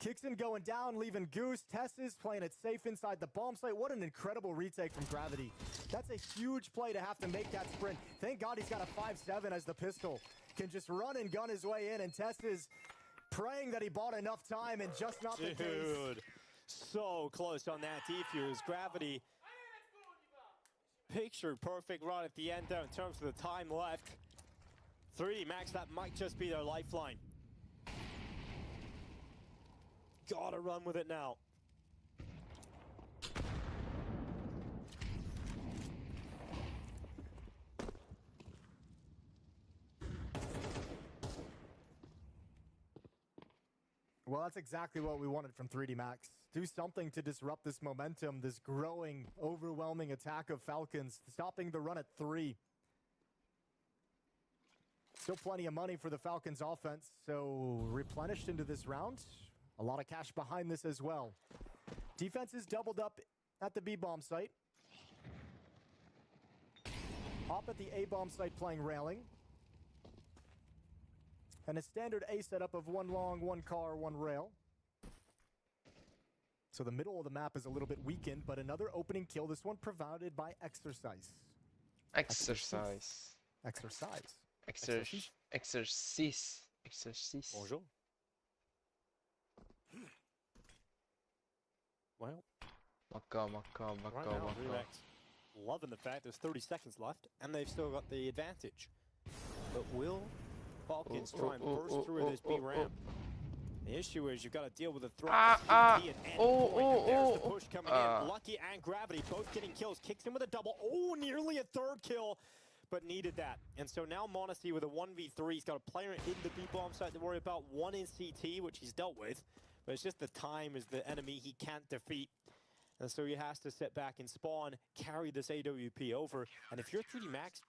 Kickson going down, leaving Goose. Tess is playing it safe inside the bomb site. What an incredible retake from Gravity. That's a huge play to have to make that sprint. Thank God he's got a 5-7 as the pistol. Can just run and gun his way in, and Tess is praying that he bought enough time and just not the case. Dude, so close on that defuse. Gravity, picture perfect run at the end there in terms of the time left. 3D Max, that might just be their lifeline. Gotta run with it now. Well, that's exactly what we wanted from 3D Max. Do something to disrupt this momentum, this growing, overwhelming attack of Falcons, stopping the run at 3. Still plenty of money for the Falcons offense, so replenished into this round. A lot of cash behind this as well. Defense is doubled up at the B-bomb site. Hop at the A-bomb site playing railing. And a standard A setup of 1 long, 1 car, 1 rail. So the middle of the map is a little bit weakened, but another opening kill, this one provided by Exercise. Exercise. Exercise. Exercise. Bonjour. Well, Maka. right now, 3D Max loving the fact there's 30 seconds left, and they've still got the advantage. But will Falcons try and burst through this B ramp? The issue is you've got to deal with the threat of CT at any point, and there's the push coming in. Lucky and Gravity both getting kills. Kicks in with a double. Oh, nearly a 3rd kill, but needed that. And so now Monacy with a 1v3. He's got a player in the B-bomb site to worry about, 1 in CT, which he's dealt with. But it's just the time is the enemy he can't defeat. And so he has to sit back and spawn, carry this AWP over. And if you're 3D Max,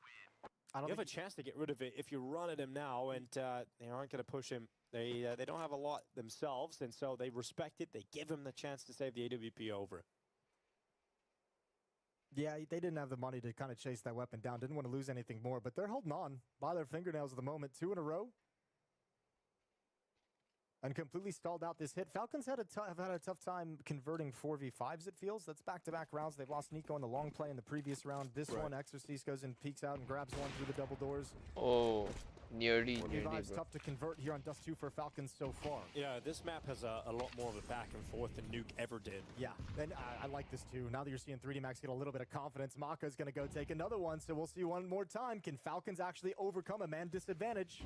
you have a chance to get rid of it if you run at him now, and they aren't going to push him. They don't have a lot themselves, and so they respect it. They give him the chance to save the AWP over. Yeah, they didn't have the money to kind of chase that weapon down. Didn't want to lose anything more, but they're holding on by their fingernails at the moment. 2 in a row. And completely stalled out this hit. Falcons have had a tough time converting 4v5s, it feels. That's back-to-back rounds. They've lost Nico in the long play in the previous round. This one, Exorcist goes and peeks out and grabs one through the double doors. Oh. Nearly, Levi's bro. tough to convert here on Dust 2 for Falcons so far. Yeah, this map has a lot more of a back and forth than Nuke ever did. Yeah, and I like this too. Now that you're seeing 3D Max get a little bit of confidence, Maka's going to go take another one, so we'll see one more time. Can Falcons actually overcome a man disadvantage?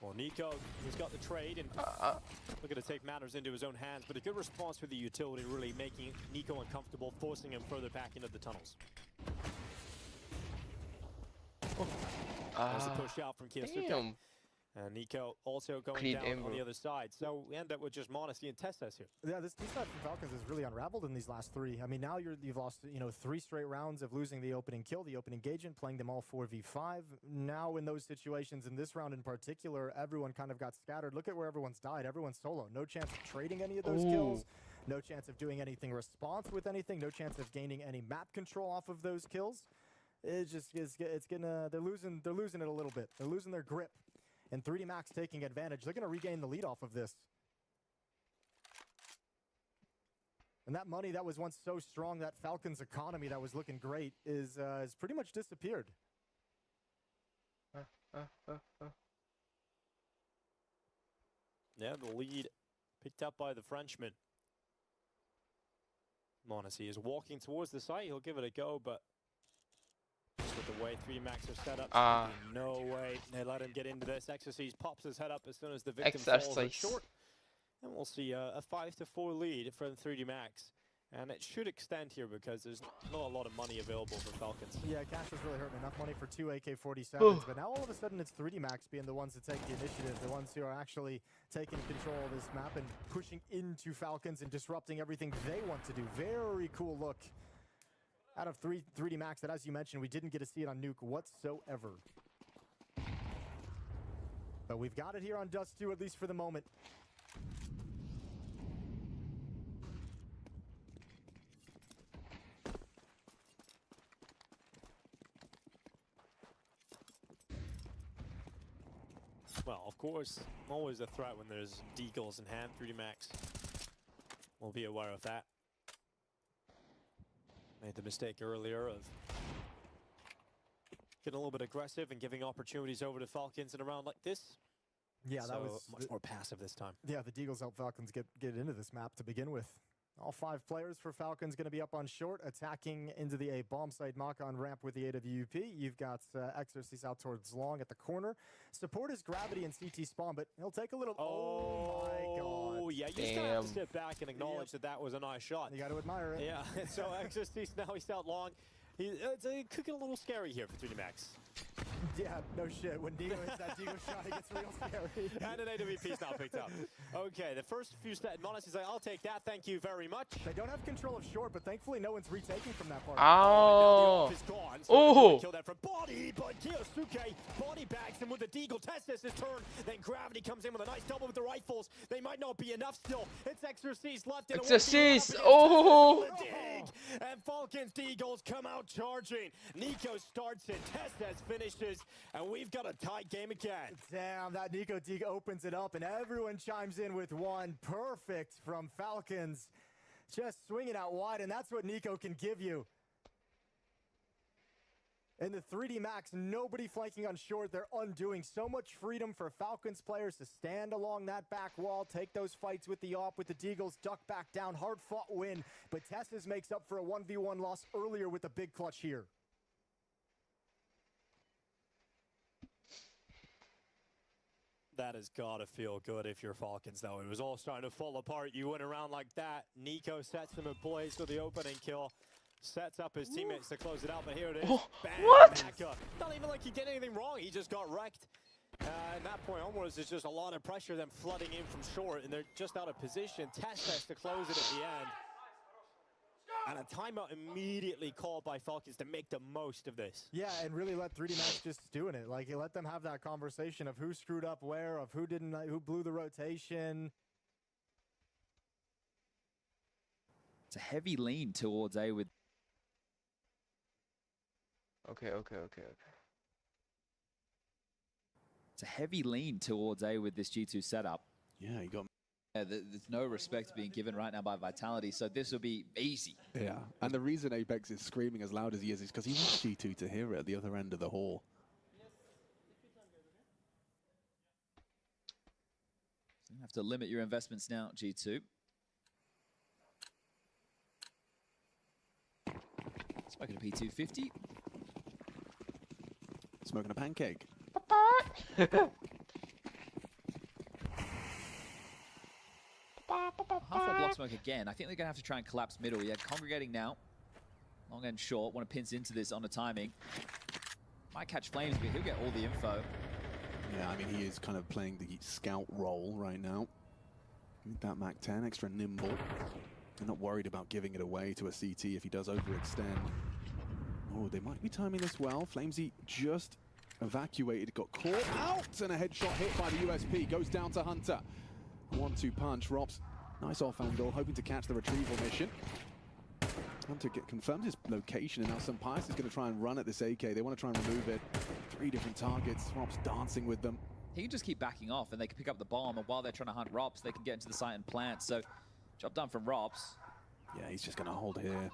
Well, Nico, he's got the trade and looking to take matters into his own hands, but a good response with the utility, really making Nico uncomfortable, forcing him further back into the tunnels. There's a push out from Kiyasuke. And Nico also going Clean down aim, bro. on the other side. So we end up with just Monacy and Testes here. Yeah, this side from Falcons has really unraveled in these last three. I mean, now you've lost, 3 straight rounds of losing the opening kill, the opening engagement, playing them all 4v5. Now in those situations, in this round in particular, everyone kind of got scattered. Look at where everyone's died. Everyone's solo. No chance of trading any of those kills. No chance of doing anything response with anything. No chance of gaining any map control off of those kills. It's gonna, they're losing it a little bit. They're losing their grip. And 3D Max taking advantage. They're going to regain the lead off of this. And that money that was once so strong, that Falcons economy that was looking great, is pretty much disappeared. Yeah, the lead picked up by the Frenchman. Monacy is walking towards the site. He'll give it a go, but just with the way 3D Max are set up, no way they let him get into this. Exercise pops his head up as soon as the victim falls at short. And we'll see a 5-4 lead from 3D Max. And it should extend here because there's not a lot of money available for Falcons. Yeah, Cash was really hurting. Enough money for 2 AK-47s, but now all of a sudden it's 3D Max being the ones that take the initiative, the ones who are actually taking control of this map and pushing into Falcons and disrupting everything they want to do. Very cool look out of 3D Max that, as you mentioned, we didn't get to see it on Nuke whatsoever. But we've got it here on Dust 2, at least for the moment. Well, of course, always a threat when there's deagles in hand. 3D Max will be aware of that. Made the mistake earlier of getting a little bit aggressive and giving opportunities over to Falcons in a round like this. Yeah, so that was much more passive this time. Yeah, the Deagles help Falcons get into this map to begin with. All 5 players for Falcons going to be up on short, attacking into the A bomb site. Maka on ramp with the AWP. You've got Exorcist out towards long at the corner. Support is Gravity and CT spawn, but he'll take a little. Oh my god. Oh yeah, you just gotta have to sit back and acknowledge that was a nice shot. You got to admire it. Yeah, so Exorcist now he's out long. It's cooking a little scary here for 3D Max. Yeah, no shit. When Deagle hits that Deagle shot, it gets real scary. And an AWP's now picked up. Okay, the first few steps, Monacy's like, I'll take that, thank you very much. They don't have control of short, but thankfully no one's retaking from that part. Oh! Is gone, so Oh! Kill that from body, but Kiyasuke body bags him with the Deagle. Testes his turn, then Gravity comes in with a nice double with the rifles. They might not be enough still. It's Exorcist left. Exorcist! Oh! Dig. And Falcons Deagles come out charging. Nico starts it, Testes finishes, and we've got a tight game again. Damn, that Nico Dig opens it up, and everyone chimes in with one. Perfect from Falcons. Just swinging out wide, and that's what Nico can give you. In the 3D Max, nobody flanking on short. They're undoing so much freedom for Falcons players to stand along that back wall, take those fights with the AWP, with the Deagles, duck back down. Hard-fought win, but Testes makes up for a 1v1 loss earlier with a big clutch here. That has got to feel good if you're Falcons, though. It was all starting to fall apart. You went around like that. Nico sets them in place with the opening kill. Sets up his teammates to close it out, but here it is. Bam, what? back up. Not even like he did anything wrong. He just got wrecked. And that point onwards, there's just a lot of pressure, them flooding in from short, and they're just out of position. Testes to close it at the end. And a timeout immediately called by Falcons to make the most of this. Yeah, and really let 3D Max just doing it. Like, you let them have that conversation of who screwed up where, of who didn't, who blew the rotation. It's a heavy lean towards A with. Okay. It's a heavy lean towards A with this G2 setup. Yeah, you got Yeah, there's no respect being given right now by Vitality, so this will be easy. Yeah, and the reason Apex is screaming as loud as he is because he wants G2 to hear it at the other end of the hall. So you have to limit your investments now, G2. Smoking a P250. Smoking a pancake. Half-wall block smoke again. I think they're going to have to try and collapse middle. Yeah, congregating now. Long and short. Want to pinch into this on the timing. Might catch flames, but he'll get all the info. Yeah, I mean, he is kind of playing the scout role right now. With that MAC-10, extra nimble. They're not worried about giving it away to a CT if he does overextend. Oh, they might be timing this well. Flamesy just evacuated, got caught out, and a headshot hit by the USP. Goes down to Hunter. 1-2 punch. Rops, nice off angle, hoping to catch the retrieval mission. Hunter confirms his location, and now Sampias is going to try and run at this AK. They want to try and remove it. 3 different targets. Rops dancing with them. He can just keep backing off, and they can pick up the bomb, and while they're trying to hunt Rops, they can get into the site and plant. So, job done from Rops. Yeah, he's just going to hold here.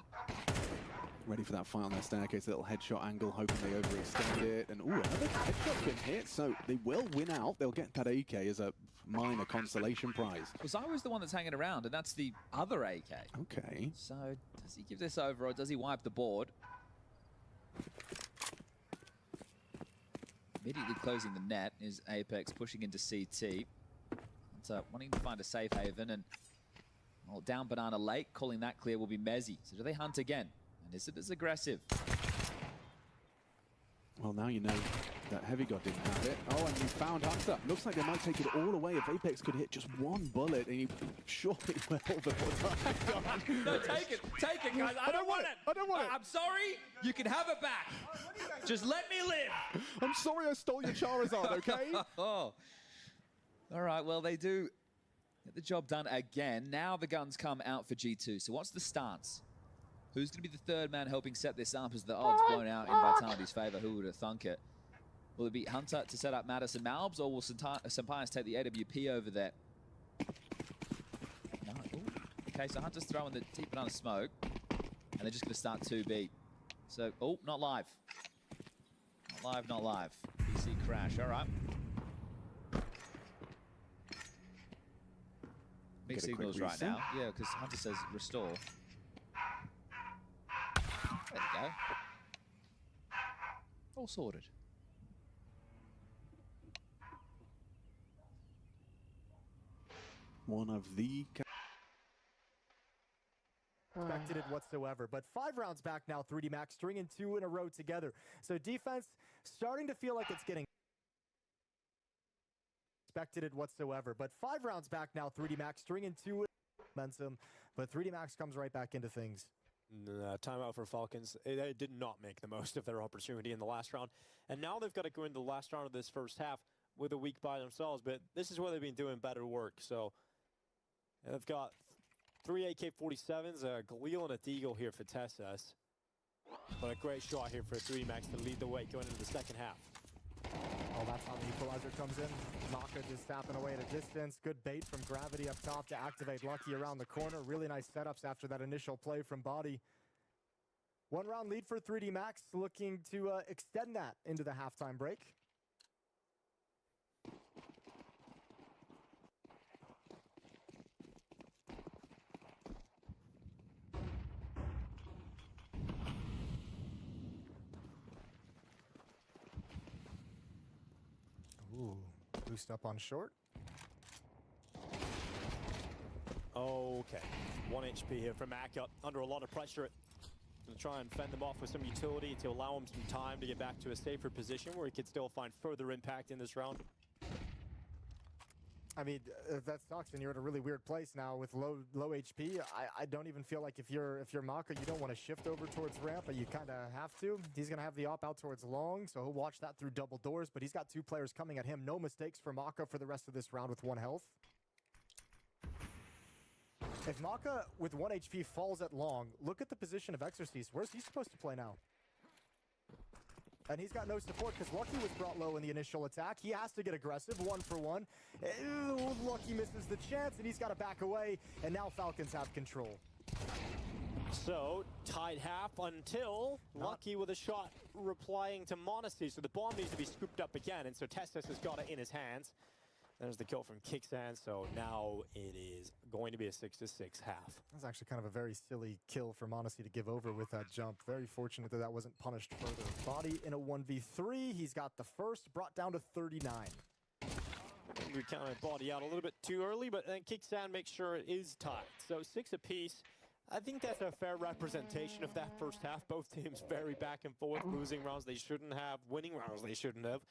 Ready for that fight on their staircase, a little headshot angle, hoping they overextend it. And ooh, another headshot can hit, so they will win out. They'll get that AK as a minor consolation prize. Because I was the one that's hanging around, and that's the other AK. Okay. So, does he give this over, or does he wipe the board? Immediately closing the net is Apex, pushing into CT. So, wanting to find a safe haven, and well, down Banana Lake, calling that clear will be Mezzy. So do they hunt again? And is it as aggressive? Well, now you know that Heavy God didn't have it. Oh, and you found Hunter. Looks like they might take it all away if Apex could hit just one bullet, and he surely will before time. No, take it, guys. I don't want it. I don't want it. I'm sorry. You can have it back. Just let me live. I'm sorry I stole your Charizard, okay? Oh. All right, well, they do get the job done again. Now the guns come out for G2. So what's the stance? Who's going to be the third man helping set this up as the odds blown out in Vitality's favor? Who would have thunk it? Will it be Hunter to set up Madison Malbs, or will Sampias take the AWP over there? No. Ooh. Okay, so Hunter's throwing the deep banana smoke, and they're just going to start 2B. So, oh, not live. Not live, not live. PC crash, all right. Mixed signals right now. Yeah, because Hunter says restore. There you go. All sorted. One of the... Expected it whatsoever, but 5 rounds back now, 3D Max stringing 2 in a row together. So defense starting to feel like it's getting expected it whatsoever, but 5 rounds back now, 3D Max stringing 2 momentum, but 3D Max comes right back into things. Timeout for Falcons. They did not make the most of their opportunity in the last round, and now they've got to go into the last round of this first half with a week by themselves, but this is where they've been doing better work. So they've got 3 AK-47s, a Galil and a Deagle here for Tessas. But a great shot here for 3D Max to lead the way going into the second half. Oh, that's how the equalizer comes in. Naka just tapping away at a distance. Good bait from Gravity up top to activate Lucky around the corner. Really nice setups after that initial play from Body. 1 round lead for 3D Max, looking to extend that into the halftime break. Ooh, boost up on short. Okay, 1 HP here from Maka, under a lot of pressure. Gonna try and fend them off with some utility to allow him some time to get back to a safer position where he could still find further impact in this round. I mean, that sucks, and you're in a really weird place now with low HP. I don't even feel like if you're Maka, you don't want to shift over towards ramp, but you kind of have to. He's gonna have the op out towards long, so he'll watch that through double doors. But he's got 2 players coming at him. No mistakes for Maka for the rest of this round with 1 health. If Maka with 1 HP falls at long, look at the position of Exorcist. Where's he supposed to play now? And he's got no support because Lucky was brought low in the initial attack. He has to get aggressive, 1-for-1. Lucky misses the chance, and he's got to back away. And now Falcons have control. So, tied half until Lucky with a shot replying to Monacy. So the bomb needs to be scooped up again, and so Testis has got it in his hands. There's the kill from Kickstand, so now it is going to be a 6-6 half. That's actually kind of a very silly kill for Monacy to give over with that jump. Very fortunate that that wasn't punished further. Body in a 1v3. He's got the first, brought down to 39. We counted Body out a little bit too early, but then Kickstand makes sure it is tied. So 6 apiece. I think that's a fair representation of that first half. Both teams very back and forth, losing rounds they shouldn't have, winning rounds they shouldn't have.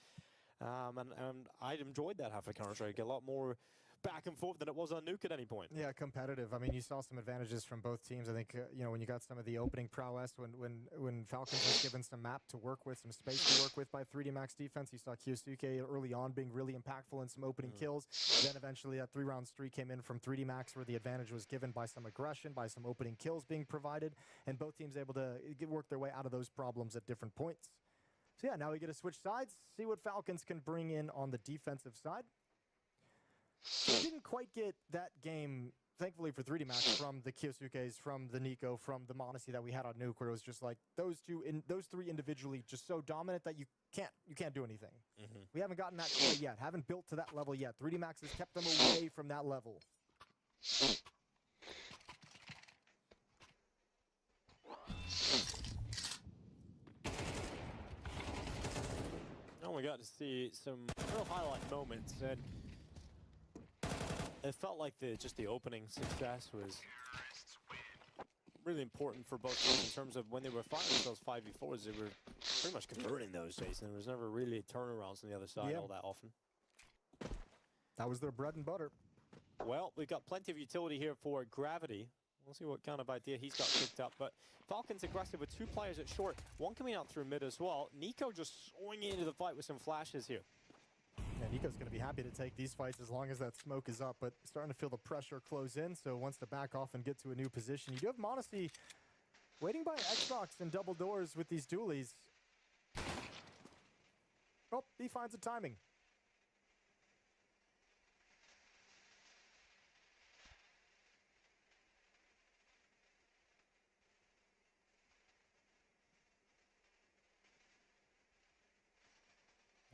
And I enjoyed that half of Counter-Strike. A lot more back and forth than it was on Nuke at any point. Yeah, competitive. I mean, you saw some advantages from both teams. I think, you know, when you got some of the opening prowess, when Falcons was given some map to work with, some space to work with by 3D Max defense, you saw Kyosuke early on being really impactful in some opening kills. Then eventually that 3-round streak came in from 3D Max where the advantage was given by some aggression, by some opening kills being provided, and both teams able to work their way out of those problems at different points. So yeah, now we get to switch sides, see what Falcons can bring in on the defensive side. We didn't quite get that game, thankfully for 3D Max, from the Kyosuke's, from the Nico, from the Monacy that we had on Nuke, where it was just like those three individually just so dominant that you can't do anything. We haven't gotten that quite yet, haven't built to that level yet. 3D Max has kept them away from that level. We got to see some real highlight moments, and it felt like just the opening success was really important for both teams in terms of when they were fighting those 5v4s, they were pretty much converting those days, and there was never really turnarounds on the other side all that often. That was their bread and butter. Well, we've got plenty of utility here for Gravity. We'll see what kind of idea he's got picked up, but Falcons aggressive with 2 players at short, 1 coming out through mid as well. Nico just swinging into the fight with some flashes here. Yeah, Nico's going to be happy to take these fights as long as that smoke is up, but starting to feel the pressure close in, so wants to back off and get to a new position. You do have Monacy waiting by Xbox and double doors with these dualies. Oh, he finds the timing.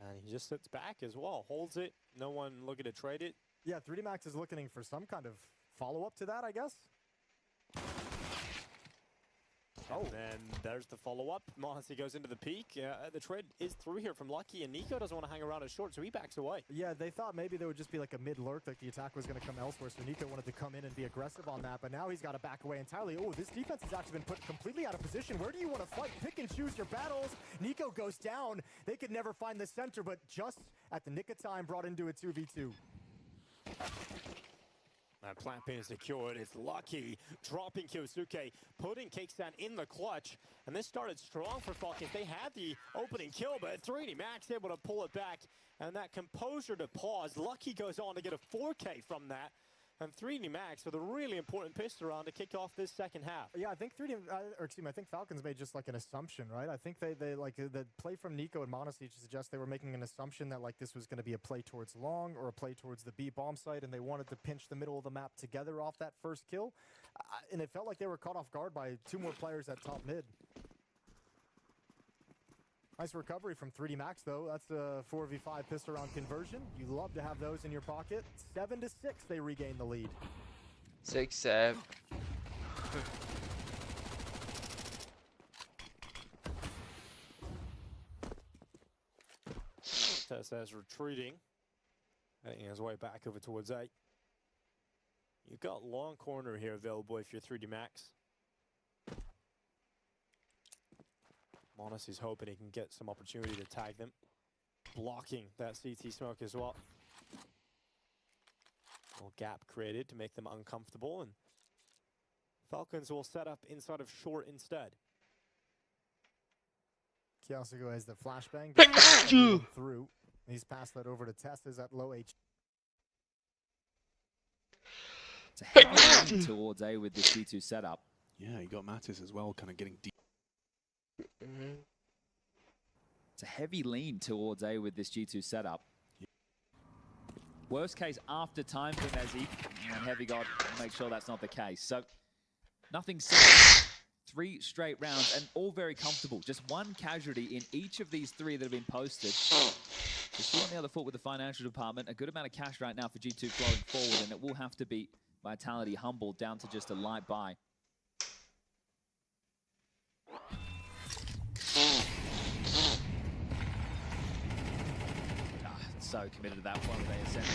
And he just sits back as well, holds it, no one looking to trade it. Yeah, 3D Max is looking for some kind of follow-up to that, I guess. Oh, and then there's the follow-up. Monacy goes into the peak. The trade is through here from Lucky, and Nico doesn't want to hang around as short, so he backs away. Yeah, they thought maybe there would just be like a mid-lurk, like the attack was going to come elsewhere, so Nico wanted to come in and be aggressive on that, but now he's got to back away entirely. Oh, this defense has actually been put completely out of position. Where do you want to fight? Pick and choose your battles. Nico goes down. They could never find the center, but just at the nick of time brought into a 2v2. That plant pin is secured. It's Lucky dropping Kyosuke, putting Kickstand in the clutch. And this started strong for Falcons. They had the opening kill, but 3D Max able to pull it back. And that composure to pause. Lucky goes on to get a 4K from that. And 3D Max with a really important pistol round to kick off this second half. Yeah, I think I think Falcons made just like an assumption, right? I think they like the play from Nico and Monacy suggests they were making an assumption that like this was going to be a play towards long or a play towards the B bomb site, and they wanted to pinch the middle of the map together off that first kill. And it felt like they were caught off guard by 2 more players at top mid. Nice recovery from 3D Max, though. That's a 4v5 pistol round conversion. You love to have those in your pocket. 7-6, they regain the lead. 6-7. Tess retreating, making his way back over towards A. You've got long corner here available if you're 3D Max. Monacy's hoping he can get some opportunity to tag them. Blocking that CT smoke as well. A little gap created to make them uncomfortable, and Falcons will set up inside of short instead. Kyosuke has the flashbang through. He's passed that over to Testas at low H. It's a heavy run towards A with the C2 setup. Yeah, you got Mattis as well, kind of getting deep. Mm-hmm. into the site. 2 players towards the connector side as well in Hunter. And Some Pius. Monacy's hoping he can get some opportunity to tag them. Blocking that CT smoke as well. A little gap created to make them uncomfortable, and Falcons will set up inside of short instead. Kyosuke has the flashbang through. He's passed that over to Testas at low HP. It's a heavy lean towards A with this G2 setup. Worst case after time for Mezzy, and Heavy God make sure that's not the case. So nothing serious. 3 straight rounds and all very comfortable. Just 1 casualty in each of these 3 that have been posted. Just on the other foot with the financial department. A good amount of cash right now for G2 flowing forward, and it will have to be Vitality humbled down to just a light buy. So committed to that one where they ascend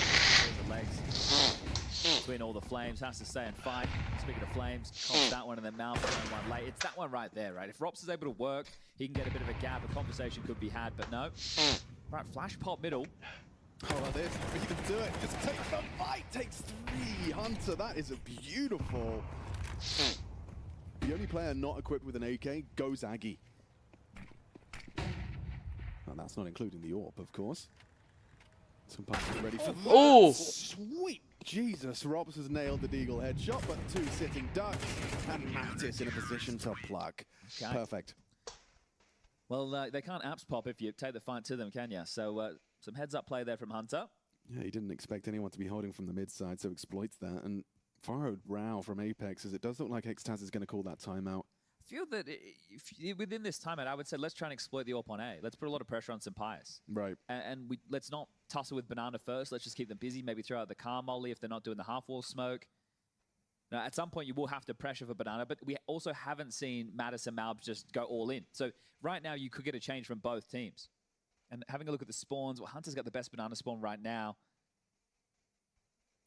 the legs between all the flames, has to stay and fight. Speaking of flames, comps that one and then Malphite one late. It's that one right there, right? If Rops is able to work, he can get a bit of a gap, a conversation could be had, but no. Right, flash pop middle. Oh, there's 3 to do it. Just take the fight, takes 3. Hunter, that is a beautiful. The only player not equipped with an AK goes Aggie. And that's not including the AWP, of course. Some passes ready for Oh! Sweet Jesus, Robs has nailed the Deagle headshot, but 2 sitting ducks, and Mattis in a position to plug. Okay. Perfect. Well, they can't apps pop if you take the fight to them, can you? So some heads-up play there from Hunter. Yeah, he didn't expect anyone to be holding from the mid side, so exploits that. And furrowed row from Apex, as it does look like Xtaz is going to call that timeout. I feel that within this timeout, I would say let's try and exploit the AWP on A. Let's put a lot of pressure on Sampaius. Right. And let's not tussle with Banana first. Let's just keep them busy. Maybe throw out the car molly if they're not doing the half-wall smoke. Now, at some point, you will have to pressure for Banana, but we also haven't seen Mattis and Malb just go all in. So right now, you could get a change from both teams. And having a look at the spawns, well, Hunter's got the best Banana spawn right now.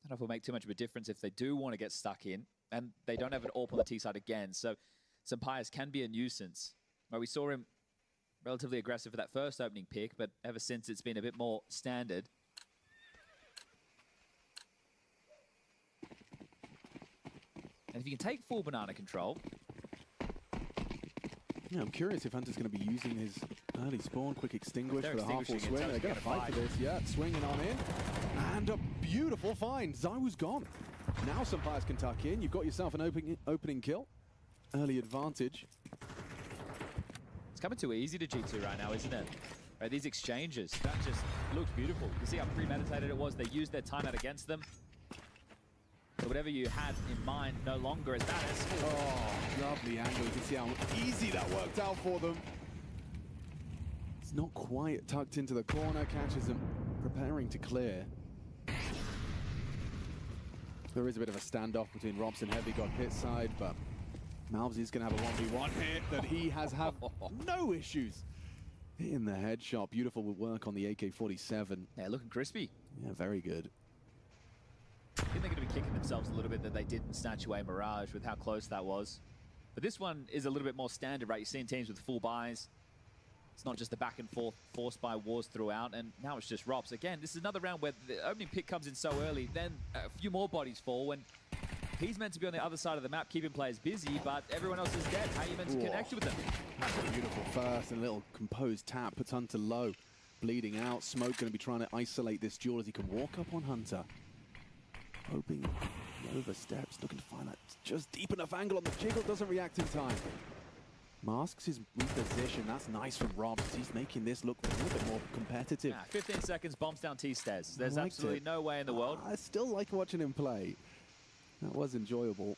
I don't know if it'll make too much of a difference if they do want to get stuck in. And they don't have an AWP on the T side again. So Sampaius can be a nuisance. Well, we saw him relatively aggressive for that first opening pick, but ever since it's been a bit more standard. And if you can take full Banana control. Yeah, I'm curious if Hunter's going to be using his early spawn, quick extinguish for the half-wall swing. They're going to fight for this, yeah. Swinging on in. And a beautiful find. Zywu's gone. Now Sampaius can tuck in. You've got yourself an opening kill. Early advantage. It's coming too easy to G2 right now, isn't it? Right, these exchanges, that just looks beautiful. You see how premeditated it was. They used their timeout against them. So whatever you had in mind no longer is that. Oh, lovely angle. You can see how easy that worked out for them. It's not quite tucked into the corner. Catches them preparing to clear. There is a bit of a standoff between Robs and Heavy God pit side, but Malvs is going to have a 1v1 hit that he has had no issues. Hitting the headshot. Beautiful work on the AK-47. Yeah, looking crispy. Yeah, very good. I think they're going to be kicking themselves a little bit that they didn't snatch away Mirage with how close that was. But this one is a little bit more standard, right? You're seeing teams with full buys. It's not just the back and forth forced by wars throughout, and now it's just Robs. Again, this is another round where the opening pick comes in so early, then a few more bodies fall when he's meant to be on the other side of the map, keeping players busy, but everyone else is dead. How are you meant to connect with them? That's a beautiful first and a little composed tap. Puts Hunter low. Bleeding out. Smoke going to be trying to isolate this duel as he can walk up on Hunter. Hoping he oversteps, looking to find that just deep enough angle on the jiggle. Doesn't react in time. Masks his reposition. That's nice from Robs. He's making this look a little bit more competitive. Yeah, 15 seconds, bombs down T-stairs. There's absolutely no way in the world. I still like watching him play. That was enjoyable.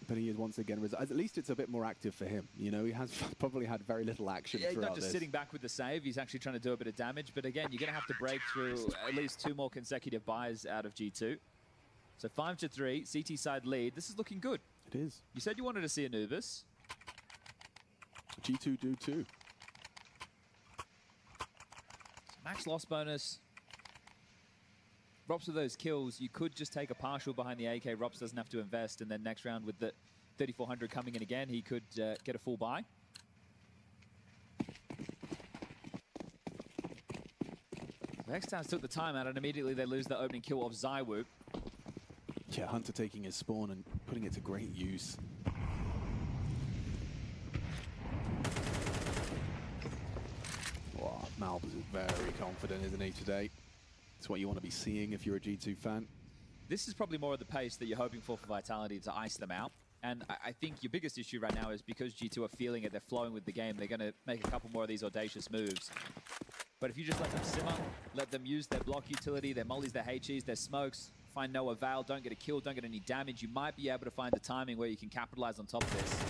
But he is once again, at least it's a bit more active for him. You know, he has probably had very little action throughout this. Not just sitting back with the save, he's actually trying to do a bit of damage. But again, you're going to have to break through at least 2 more consecutive buys out of G2. So 5-3, CT side lead. This is looking good. It is. You said you wanted to see Anubis. G2 do too. Max loss bonus. Robs with those kills, you could just take a partial behind the AK. Robs doesn't have to invest, and then next round with the 3,400 coming in again, he could get a full buy. Xtaz took the time out, and immediately they lose the opening kill of Zywoo. Yeah, Hunter taking his spawn and putting it to great use. Wow, Malb is very confident, isn't he, today? It's what you want to be seeing if you're a G2 fan. This is probably more of the pace that you're hoping for Vitality to ice them out. And I think your biggest issue right now is because G2 are feeling it, they're flowing with the game, they're going to make a couple more of these audacious moves. But if you just let them simmer, let them use their block utility, their mollies, their HEs, their smokes, find no avail, don't get a kill, don't get any damage, you might be able to find the timing where you can capitalize on top of this.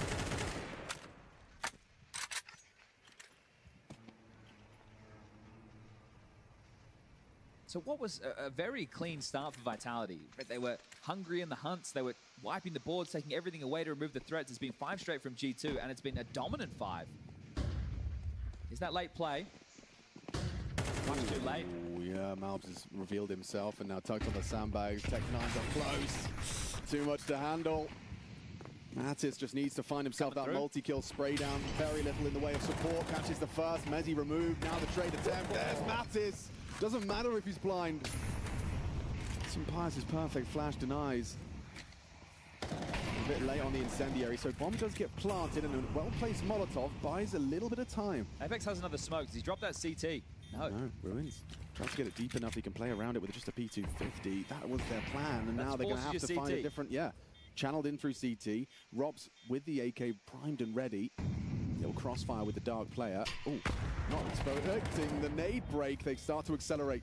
So what was a very clean start for Vitality? They were hungry in the hunts, they were wiping the boards, taking everything away to remove the threats. It's been 5 straight from G2, and it's been a dominant 5. Is that late play? Much too late. Oh, yeah, Malbs has revealed himself and now tucked on the sandbags. Tech9s are close. Too much to handle. Mattis just needs to find himself that multi-kill spray down. Very little in the way of support. Catches the first. Mezzi removed. Now the trade attempt. There's Mattis. Doesn't matter if he's blind. Pius is perfect. Flash denies. A bit late on the incendiary, so bomb does get planted, and a well-placed Molotov buys a little bit of time. Apex has another smoke. Does he drop that CT? No. No, Ruins. Tries to get it deep enough he can play around it with just a P250. That was their plan, and now they're going to have to find a different, channeled in through CT. Robs with the AK primed and ready. Little crossfire with the dark player. Oh, not expecting the nade break. They start to accelerate.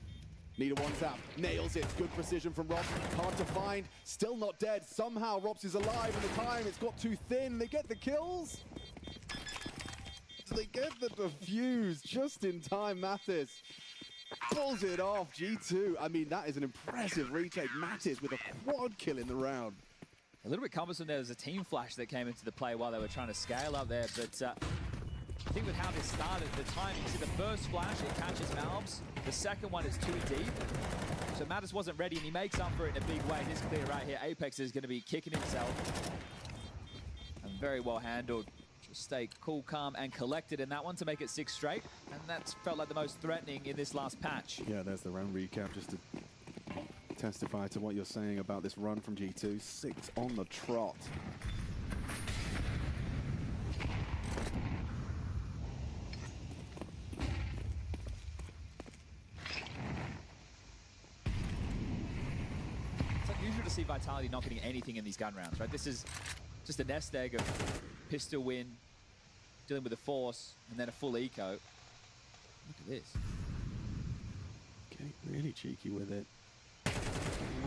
Need a one tap. Nails it. Good precision from Robs. Hard to find. Still not dead. Somehow Robs is alive, and the time it's got too thin. They get the kills. They get the defuse just in time. Mattis pulls it off. G2. I mean, that is an impressive retake. Mattis with a quad kill in the round. A little bit cumbersome. There was a team flash that came into the play while they were trying to scale up there, but I think with how this started, the timing, see the first flash, it catches Malbs. The second one is too deep. So Mattis wasn't ready, and he makes up for it in a big way. It is clear right here. Apex is going to be kicking himself. And very well handled. Just stay cool, calm, and collected in that one to make it 6 straight. And that felt like the most threatening in this last patch. Yeah, there's the round recap just to testify to what you're saying about this run from G2. 6 on the trot. It's unusual to see Vitality not getting anything in these gun rounds, right? This is just a nest egg of pistol win, dealing with the force, and then a full eco. Look at this. Okay, really cheeky with it.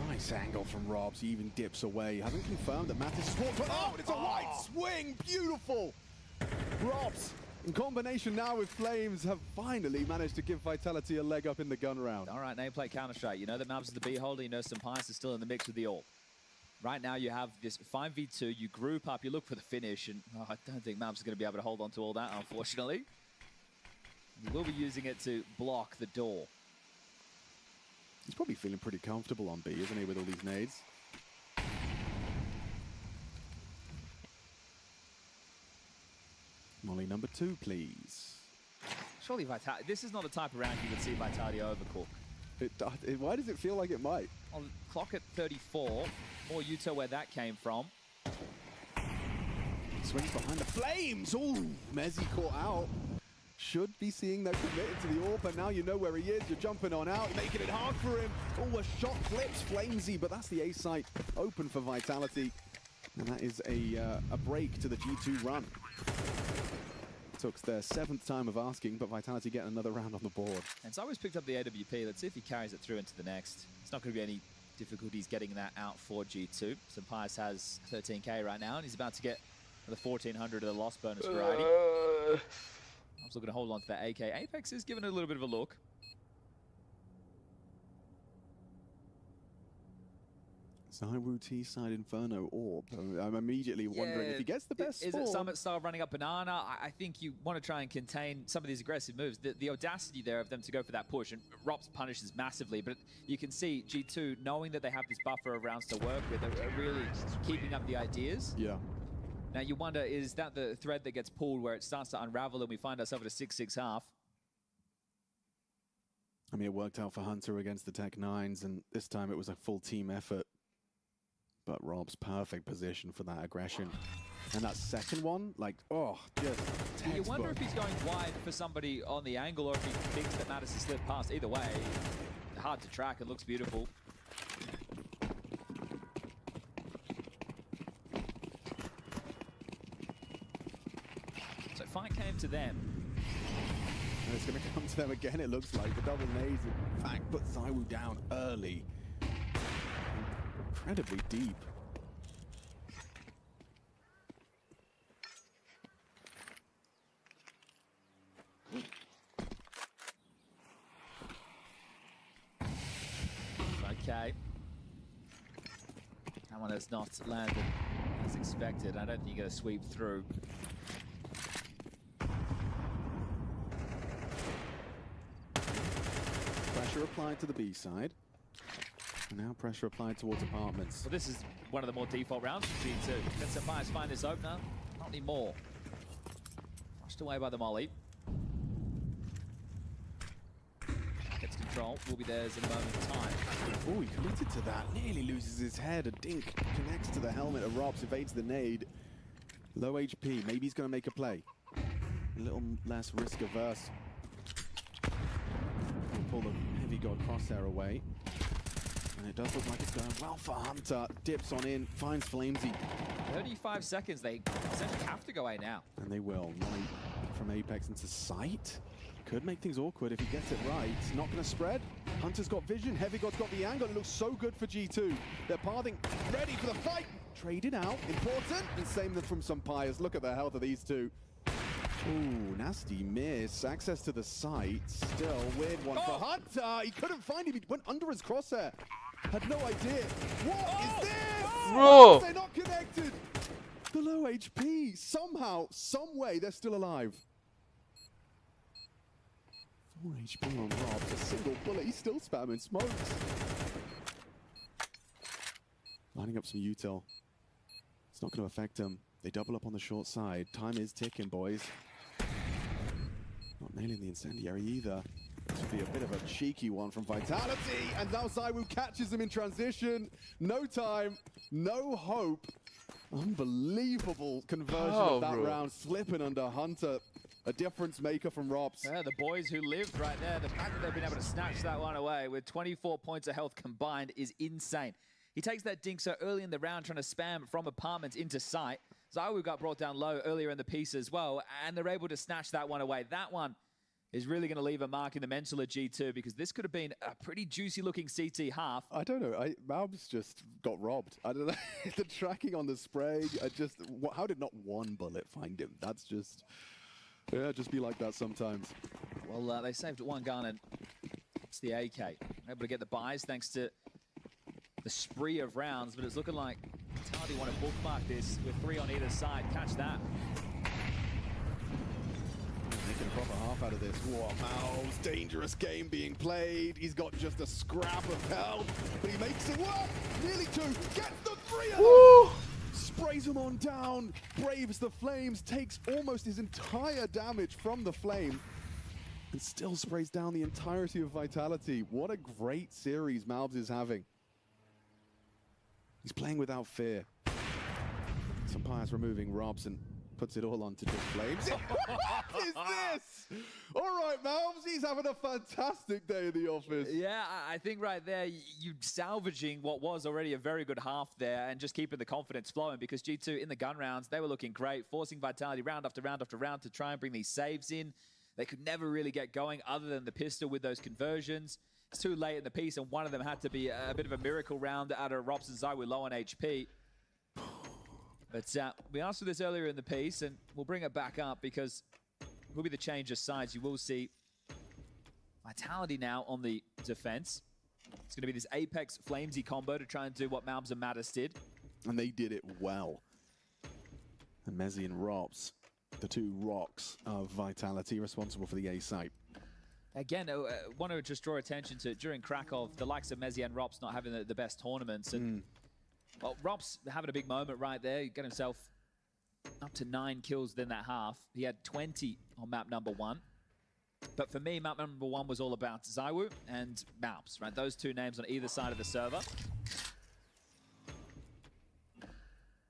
Nice angle from Robs. He even dips away. Haven't confirmed that Mattis is walked. Oh, it's a wide swing. Beautiful. Robs, in combination now with Flames, have finally managed to give Vitality a leg up in the gun round. All right, nameplate Counter-Strike. You know that Malbs is the B holder. You know Pius is still in the mix with the AWP. Right now you have this 5v2. You group up. You look for the finish, and I don't think Malbs is going to be able to hold on to all that, unfortunately. He will be using it to block the door. He's probably feeling pretty comfortable on B, isn't he, with all these nades? Molly number 2, please. Surely Vitality, this is not the type of round you would see Vitality overcook. Why does it feel like it might? On clock at 34, more Utah where that came from. Swings behind the Flames. Ooh, Mezzi caught out. Should be seeing that committed to the AWP, and now you know where he is. You're jumping on out, making it hard for him. Oh, a shot flips Flamesy, but that's the A site open for Vitality. And that is a break to the G2 run. Took their 7th time of asking, but Vitality get another round on the board. And so I always picked up the AWP. Let's see if he carries it through into the next. It's not going to be any difficulties getting that out for G2. Pius has 13k right now, and he's about to get the 1400 of the lost bonus variety. I'm still going to hold on to that AK. Apex is giving it a little bit of a look. Zywoo T-side Inferno AWP. I'm immediately wondering if he gets the best Is it Summit style running up Banana? I think you want to try and contain some of these aggressive moves. The audacity there of them to go for that push, and Rops punishes massively, but you can see G2, knowing that they have this buffer of rounds to work with, are really keeping up the ideas. Yeah. Now you wonder, is that the thread that gets pulled where it starts to unravel and we find ourselves at a 6-6 half? I mean, it worked out for Hunter against the Tech9s, and this time it was a full team effort. But Rob's perfect position for that aggression. And that second one, like, oh, just textbook. You wonder if he's going wide for somebody on the angle, or if he thinks that Mattis has slipped past. Either way, hard to track. It looks beautiful. came to them. And it's going to come to them again, it looks like. The double nades, in fact, put ZywOo down early. Incredibly deep. Okay. That one has not landed as expected. I don't think you're going to sweep through. Pressure applied to the B side. And now pressure applied towards apartments. Well, this is one of the more default rounds for G2. Can some buyers find this opener? Not anymore. Rushed away by the molly. Gets control. Will be theirs in a moment of time. Oh, he committed to that. Nearly loses his head. A dink connects to the helmet of Robs, evades the nade. Low HP. Maybe he's going to make a play. A little less risk averse. Pull the heavy god crosshair away. And it does look like it's going well for Hunter. Dips on in, finds Flamesy. 35 seconds. They essentially have to go away now. And they will. Right from Apex into sight. Could make things awkward if he gets it right. Not going to spread. Hunter's got vision. Heavy god's got the angle. It looks so good for G2. They're pathing ready for the fight. Traded out. Important. And same from some Pyres. Look at the health of these two. Ooh, nasty miss. Access to the site. Still, weird one for Hunter. He couldn't find him. He went under his crosshair. Had no idea. What is this? Bro! They're not connected. The low HP. Somehow, some way, they're still alive. 4 HP on Robs. A single bullet. He's still spamming smokes. Lining up some util. It's not going to affect him. They double up on the short side. Time is ticking, boys. Not nailing the incendiary either. This would be a bit of a cheeky one from Vitality. And now ZywOo catches him in transition. No time, no hope. Unbelievable conversion of that round. Slipping under Hunter. A difference maker from Robs. Yeah, the boys who lived right there, the fact that they've been able to snatch that one away with 24 points of health combined is insane. He takes that dink so early in the round, trying to spam from apartments into sight. ZywOo got brought down low earlier in the piece as well, and they're able to snatch that one away. That one is really going to leave a mark in the mental of G2 because this could have been a pretty juicy-looking CT half. I don't know. Malbs just got robbed. I don't know. The tracking on the spray, how did not one bullet find him? That's just... Yeah, just be like that sometimes. Well, they saved one gun, and it's the AK. Able to get the buys thanks to the spree of rounds, but it's looking like Vitality want to bookmark this with 3 on either side. Catch that. Making a proper half out of this. Whoa, Mal's dangerous game being played. He's got just a scrap of health, but he makes it work. Nearly 2, gets the 3 of them. Sprays him on down, braves the flames, takes almost his entire damage from the flame, and still sprays down the entirety of Vitality. What a great series Malbs is having. He's playing without fear. Some Pyres removing Robs and puts it all onto just flames. What is this? All right, Malbs, he's having a fantastic day in the office. Yeah, I think right there, you salvaging what was already a very good half there and just keeping the confidence flowing because G2 in the gun rounds, they were looking great, forcing Vitality round after round after round to try and bring these saves in. They could never really get going other than the pistol with those conversions. It's too late in the piece, and one of them had to be a bit of a miracle round out of Robs and ZywOo low on HP. But we asked for this earlier in the piece, and we'll bring it back up because it will be the change of sides. You will see Vitality now on the defense. It's going to be this Apex Flamesy combo to try and do what Malbs and Mattis did. And they did it well. And Mezzi and Robs, the 2 rocks of Vitality, responsible for the A site. Again, I want to just draw attention to, during Krakow, the likes of Mezzi and Robs not having the best tournaments. And well, Robs having a big moment right there. He got himself up to 9 kills within that half. He had 20 on map number 1. But for me, map number 1 was all about ZywOo and Malbs, right? Those 2 names on either side of the server.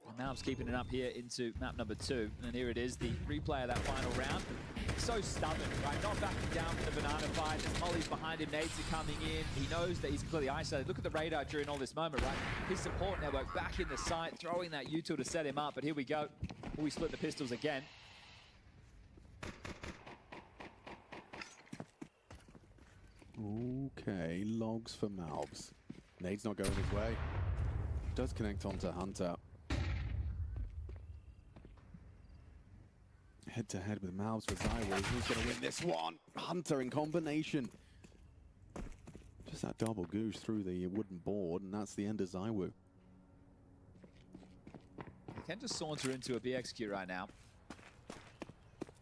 And Malbs keeping it up here into map number 2. And here it is, the replay of that final round. So stubborn, right? Not backing down from the banana fight. There's Molly's behind him, nades are coming in. He knows that he's completely isolated. Look at the radar during all this moment, right? His support network back in the site, throwing that util to set him up. But here we go. We split the pistols again. Okay, logs for Malbs. Nade's not going his way. Does connect onto Hunter. Head to head with Malbs for Zywoo. Who's going to win this one? Hunter in combination. Just that double goose through the wooden board, and that's the end of Zywoo. You can just saunter into a BXQ right now.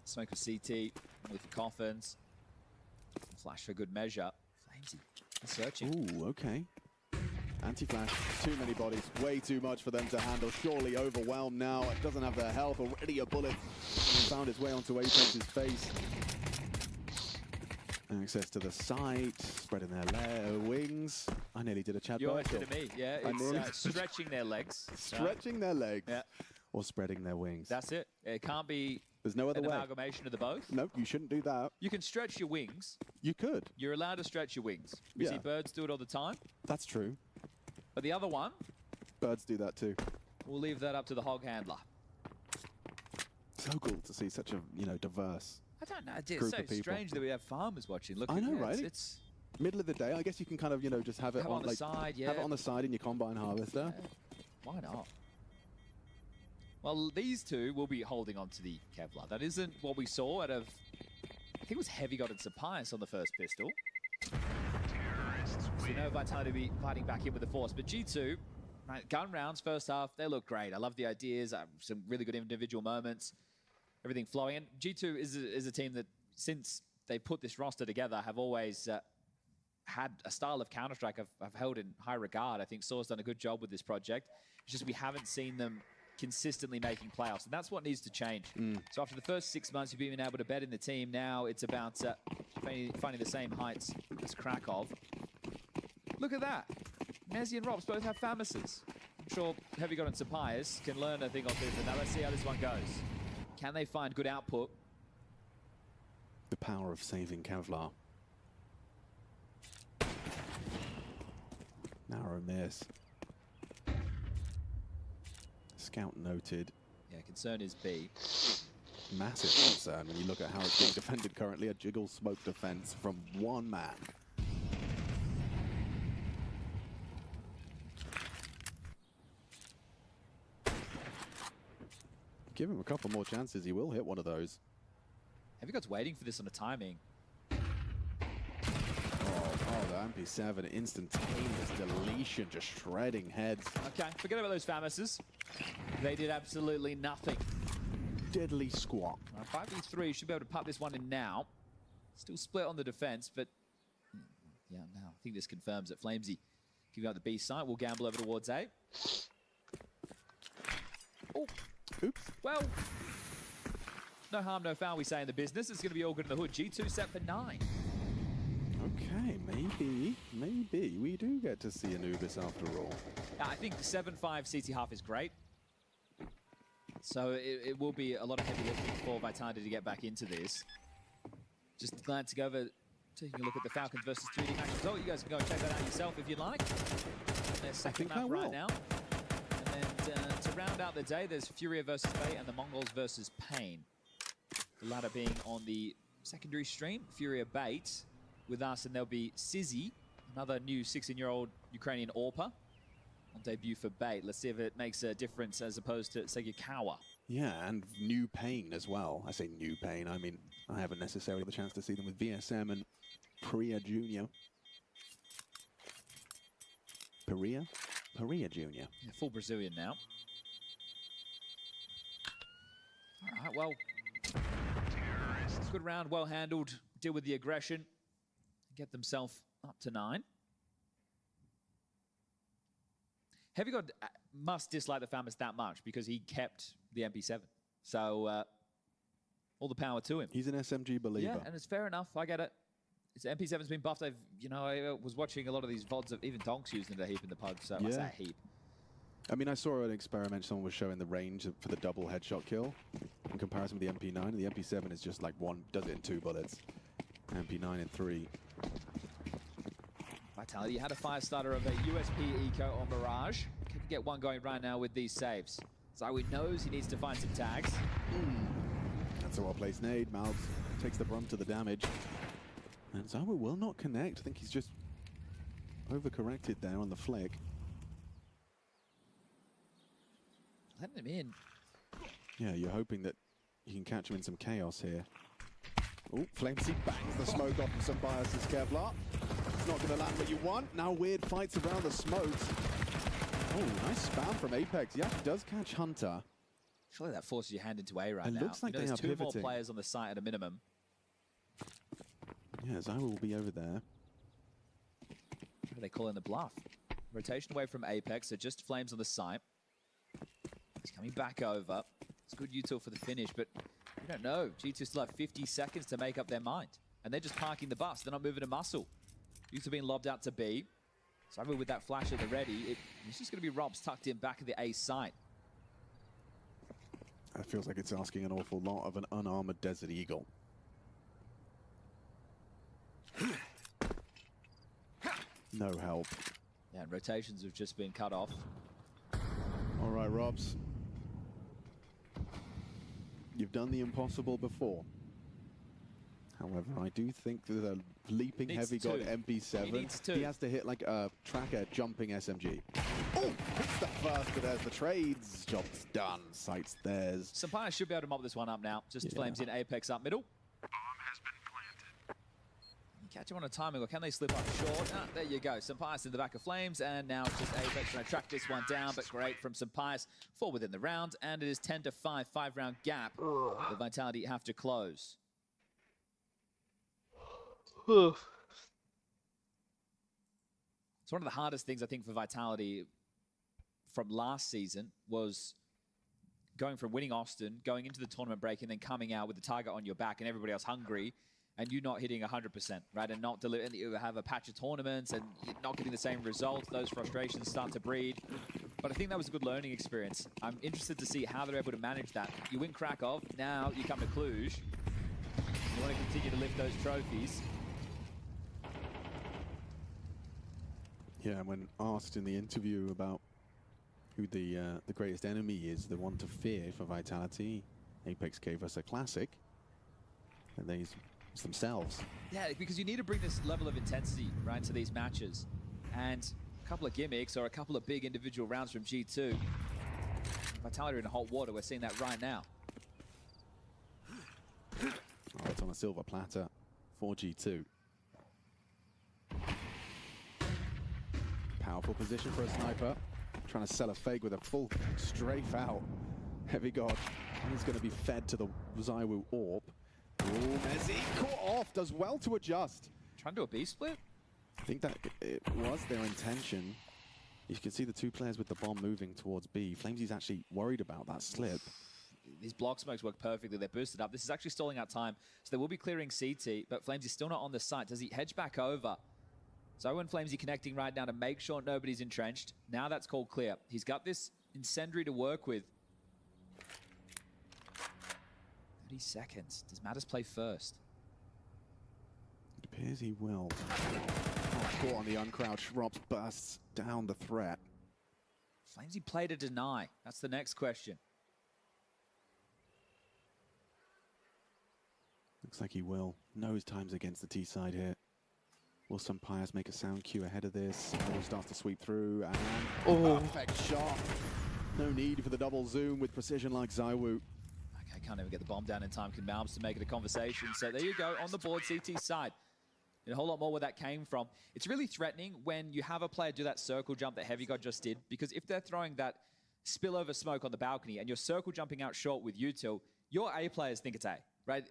Smoke of CT with coffins. Flash for good measure. Flamesy searching. Ooh, okay. Anti-flash, too many bodies, way too much for them to handle. Surely overwhelmed now. It doesn't have their health. Already a bullet found its way onto Apex's face. Access to the site, spreading their wings. I nearly did a Chad You Burchill. almost did it me, yeah. It's stretching their legs. Stretching their legs. Yeah. Or spreading their wings. That's it. It can't be There's no other an way. amalgamation of the both. No, you shouldn't do that. You can stretch your wings. You could. You're allowed to stretch your wings. We Yeah. see birds do it all the time. That's true. But the other one, Birds do that too. we'll leave that up to the hog handler. So cool to see such a, diverse I don't know. It's group so of people. strange that we have farmers watching. Look, I know, right? It's middle of the day. I guess you can kind of, just have it Have it on the side, have it yeah. on the side in your combine harvester. why not? Well, these two will be holding on to the Kevlar. That isn't what we saw out of, I think it was Heavy God and Sapias on the first pistol. So you know Vitality will be fighting back in with the force. But G2, right, gun rounds, first half, they look great. I love the ideas, some really good individual moments, everything flowing. And G2 is a team that, since they put this roster together, have always had a style of Counter-Strike I've held in high regard. I think Soar's done a good job with this project. It's just we haven't seen them consistently making playoffs, and that's what needs to change. So after the first 6 months, you've been able to bet in the team. Now it's about finding the same heights as Krakow. Look at that. Nezzy and Robs both have Famises. I'm sure Heavy God and Sapias can learn a thing or two from that. Let's see how this one goes. Can they find good output? The power of saving Kevlar. Narrow miss. Scout noted. Yeah, concern is B. Massive concern when you look at how it's being defended currently. A jiggle smoke defense from one man. Give him a couple more chances, he will hit one of those. Heavy God's waiting for this on the timing. Oh, the MP7 instantaneous deletion, just shredding heads. Okay, forget about those Famises. They did absolutely nothing. Deadly squat. 5v3 should be able to pop this one in now. Still split on the defense, but yeah, no, I think this confirms that Flamesy giving out the B site. We'll gamble over towards A. Oh, oops. Well, no harm, no foul, we say in the business. It's going to be all good in the hood. G2 set for 9. Okay, maybe we do get to see Anubis after all. I think 7-5 CT half is great. So it will be a lot of heavy lifting for Vitality to get back into this. Just glad to go over, taking a look at the Falcons versus 3D match result. You guys can go and check that out yourself if you'd like. Their second map right now. And then to round out the day, there's Furia versus Bay and the Mongols versus Pain. The latter being on the secondary stream, Furia Bait with us, and there'll be Sizzy, another new 16-year-old Ukrainian AWPer, on debut for Bait. Let's see if it makes a difference as opposed to Segikawa. Yeah, and new Pain as well. I say new Pain, I mean, I haven't necessarily had the chance to see them with VSM and Perea Jr. Perea Jr. Yeah, full Brazilian now. All right, well, good round, well handled, deal with the aggression, get themselves up to 9. Heavy God must dislike the Famis that much because he kept the MP7. So all the power to him. He's an SMG believer. Yeah, and it's fair enough. I get it. It's MP7's been buffed. I was watching a lot of these VODs of even Donks using it a heap in the pub. So I say a heap. I mean, I saw an experiment. Someone was showing the range for the double headshot kill in comparison with the MP9. And the MP7 is just like does it in 2 bullets. MP9 in 3. Vitality had a fire starter of a USP Eco on Mirage. Can get one going right now with these saves. Zywoo knows he needs to find some tags. That's a well-placed nade. Malbs takes the brunt of the damage. And Zawu will not connect. I think he's just overcorrected there on the flick. Letting him in. Yeah, you're hoping that you can catch him in some chaos here. Oh, Flamesy bangs the smoke off of some biases, Kevlar. It's not going to land what you want. Now weird fights around the smokes. Oh, nice spam from Apex. Yeah, he does catch Hunter. Surely that forces your hand into A right now. It looks like you know, they are there's two more pivoting. players on the site at a minimum. Yeah, Zawu will be over there. They call in the bluff. Rotation away from Apex, so just Flames on the site. He's coming back over. It's good util for the finish, but we don't know. G2 still have 50 seconds to make up their mind. And they're just parking the bus. They're not moving a muscle. Util being lobbed out to B. Zawu with that flash at the ready. It's just going to be Robs tucked in back of the A site. That feels like it's asking an awful lot of an unarmored Desert Eagle. No help. Yeah, and rotations have just been cut off. All right, Robs. You've done the impossible before. However, I do think that a leaping heavy god MP7, he has to hit like a tracker jumping SMG. Oh, hits the first, but there's the trades. Job's done. Sight's theirs. Sampaya should be able to mob this one up now. Just Flames in, Apex up middle. Catch him on a timing, or can they slip up short? Ah, there you go. Sampaius in the back of Flames, and now it's just Apex trying to track this one down, but great from Sampaius. 4 within the round, and it is 10-5, 5-round gap. The Vitality have to close. It's one of the hardest things, I think, for Vitality from last season was going from winning Austin, going into the tournament break, and then coming out with the target on your back and everybody else hungry, and you not hitting 100%, right? And not delivering, you have a patch of tournaments and you're not getting the same results. Those frustrations start to breed. But I think that was a good learning experience. I'm interested to see how they're able to manage that. You win Krakow, now you come to Cluj. You want to continue to lift those trophies. Yeah, when asked in the interview about who the greatest enemy is, the one to fear for Vitality, Apex gave us a classic. And these themselves. Yeah, because you need to bring this level of intensity, right, to these matches. And a couple of gimmicks or a couple of big individual rounds from G2. Vitality are in hot water. We're seeing that right now. Oh, it's on a silver platter for G2. Powerful position for a sniper. Trying to sell a fake with a full strafe out. Heavy God. He's going to be fed to the Zawu AWP. Oh, Messi caught off, does well to adjust. Trying to do a B split? I think that it was their intention. You can see the two players with the bomb moving towards B. Flamesy's actually worried about that slip. These block smokes work perfectly. They're boosted up. This is actually stalling out time. So they will be clearing CT, but Flamesy's still not on the site. Does he hedge back over? So when Flamesy connecting right now to make sure nobody's entrenched. Now that's called clear. He's got this incendiary to work with. 30 seconds. Does Mattis play first? It appears he will. Oh, caught on the uncrouched. Robs bursts down the threat. Flamesy play to deny. That's the next question. Looks like he will. Knows time's against the T side here. Will Sampaius make a sound cue ahead of this? Ball starts to sweep through, and perfect shot. No need for the double zoom with precision like Zawu. Okay, can't even get the bomb down in time. Can Malbs to make it a conversation. So there you go, on the board, CT side. And a whole lot more where that came from. It's really threatening when you have a player do that circle jump that Heavy God just did, because if they're throwing that spillover smoke on the balcony and you're circle jumping out short with util, your A players think it's A. Right,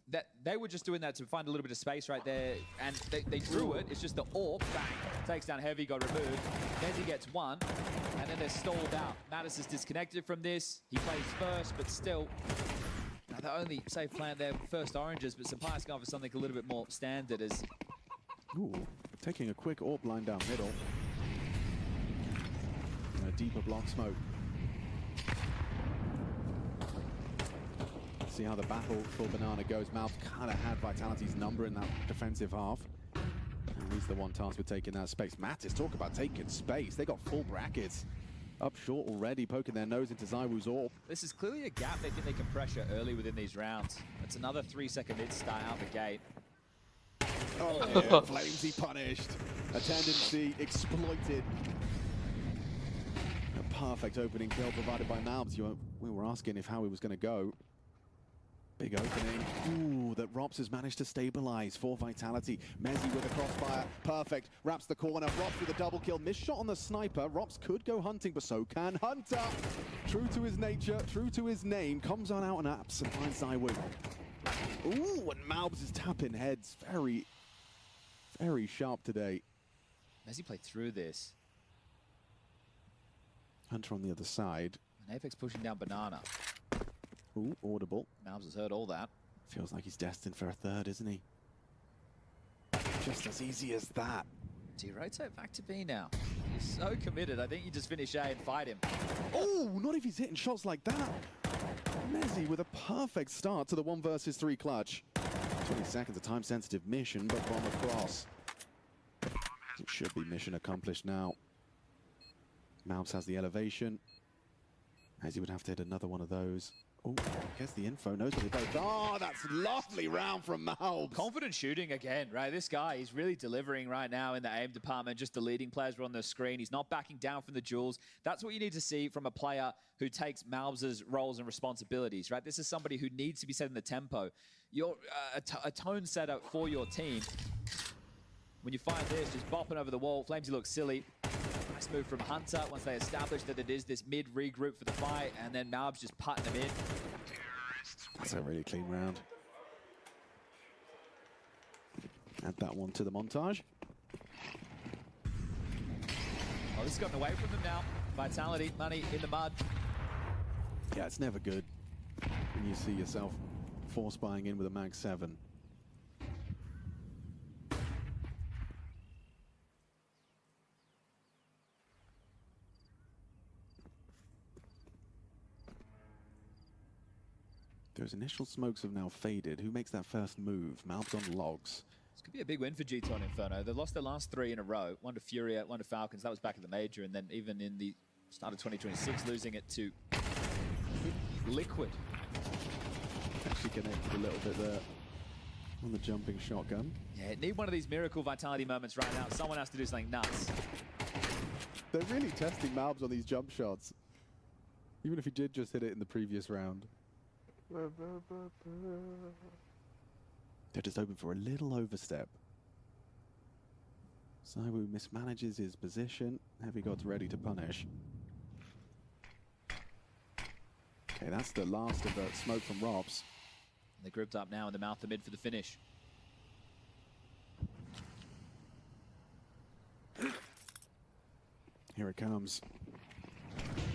that they were just doing that to find a little bit of space right there, and they drew it. It's just the AWP, bang, takes down Heavy, got removed. Desi gets one, and then they're stalled out. Mattis is disconnected from this. He plays first, but still, the only safe plan there, first oranges, but Sampaius going for something a little bit more standard as... Ooh, taking a quick AWP line down middle. And a deeper block smoke. See how the battle for Banana goes. Malbs kind of had Vitality's number in that defensive half. And he's the one tasked with taking that space. Mattis, talk about taking space. They got full brackets. up short already, poking their nose into ZywOo's AWP. This is clearly a gap they think they can pressure early within these rounds. It's another 3-second mid start out the gate. Oh, yeah. Flamesy punished. A tendency exploited. A perfect opening kill provided by Malbs. We were asking if how he was going to go. Big opening. Ooh, that Rops has managed to stabilize for Vitality. Mezzy with a crossfire. Perfect. Wraps the corner. Rops with a double kill. Missed shot on the sniper. Rops could go hunting, but so can Hunter. True to his nature, true to his name. Comes on out and apps and finds ZywOo. Ooh, and Malbs is tapping heads. Very, very sharp today. Mezzy played through this. Hunter on the other side. And Apex pushing down Banana. Ooh, audible. Malbs has heard all that. Feels like he's destined for a third, isn't he? Just as easy as that. Do you rotate back to B now? He's so committed. I think you just finish A and fight him. Oh, not if he's hitting shots like that. Mezzy with a perfect start to the 1 versus 3 clutch. 20 seconds, a time-sensitive mission, but bomb across. It should be mission accomplished now. Malbs has the elevation. Mezzy would have to hit another one of those. Oh, gets the info, knows what he does. Oh, that's lovely round from Malbs. Confident shooting again, right? This guy, he's really delivering right now in the aim department. Just the leading players are on the screen. He's not backing down from the duels. That's what you need to see from a player who takes Malbs' roles and responsibilities, right? This is somebody who needs to be setting the tempo. You're a tone setter for your team. When you find this, just bopping over the wall, Flamesy looks silly. Nice move from Hunter once they establish that it is this mid regroup for the fight, and then Malbs just putting them in. That's a really clean round. Add that one to the montage. Well, this has gotten away from them now. Vitality, money in the mud. Yeah, it's never good when you see yourself force buying in with a Mag 7. Those initial smokes have now faded. Who makes that first move? Malbs on logs. This could be a big win for G2 on Inferno. They lost their last 3 in a row. One to Furia, one to Falcons. That was back at the Major. And then even in the start of 2026, losing it to Liquid. Actually connected a little bit there on the jumping shotgun. Yeah, need one of these miracle Vitality moments right now. Someone has to do something nuts. They're really testing Malbs on these jump shots. Even if he did just hit it in the previous round. They're just open for a little overstep. ZywOo mismanages his position. Heavy God's ready to punish. Okay, that's the last of the smoke from Robs. They're grouped up now in the mouth of mid for the finish. Here it comes.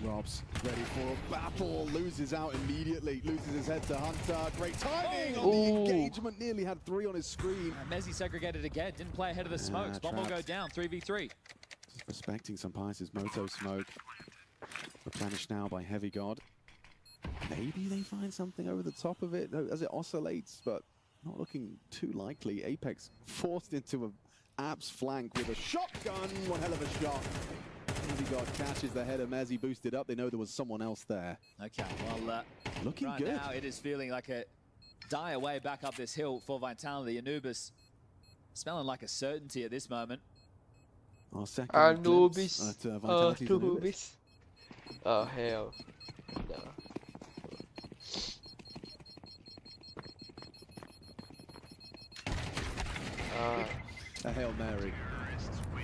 Robs ready for a battle, loses out immediately, loses his head to Hunter. Great timing on the engagement, nearly had 3 on his screen. And Mezzy segregated again, didn't play ahead of the smokes. Bomb will go down, 3v3. Just respecting some Pius' Moto smoke. Replenished now by Heavy God. Maybe they find something over the top of it as it oscillates, but not looking too likely. Apex forced into an Apps flank with a shotgun. One hell of a shot. Heavy God catches the head of Mezzy, boosted up. They know there was someone else there. Okay, well, looking right good. Now it is feeling like a die away back up this hill for Vitality. Anubis smelling like a certainty at this moment. Our second Anubis. glimpse at Vitality's Anubis. Oh, hell. No. A Hail Mary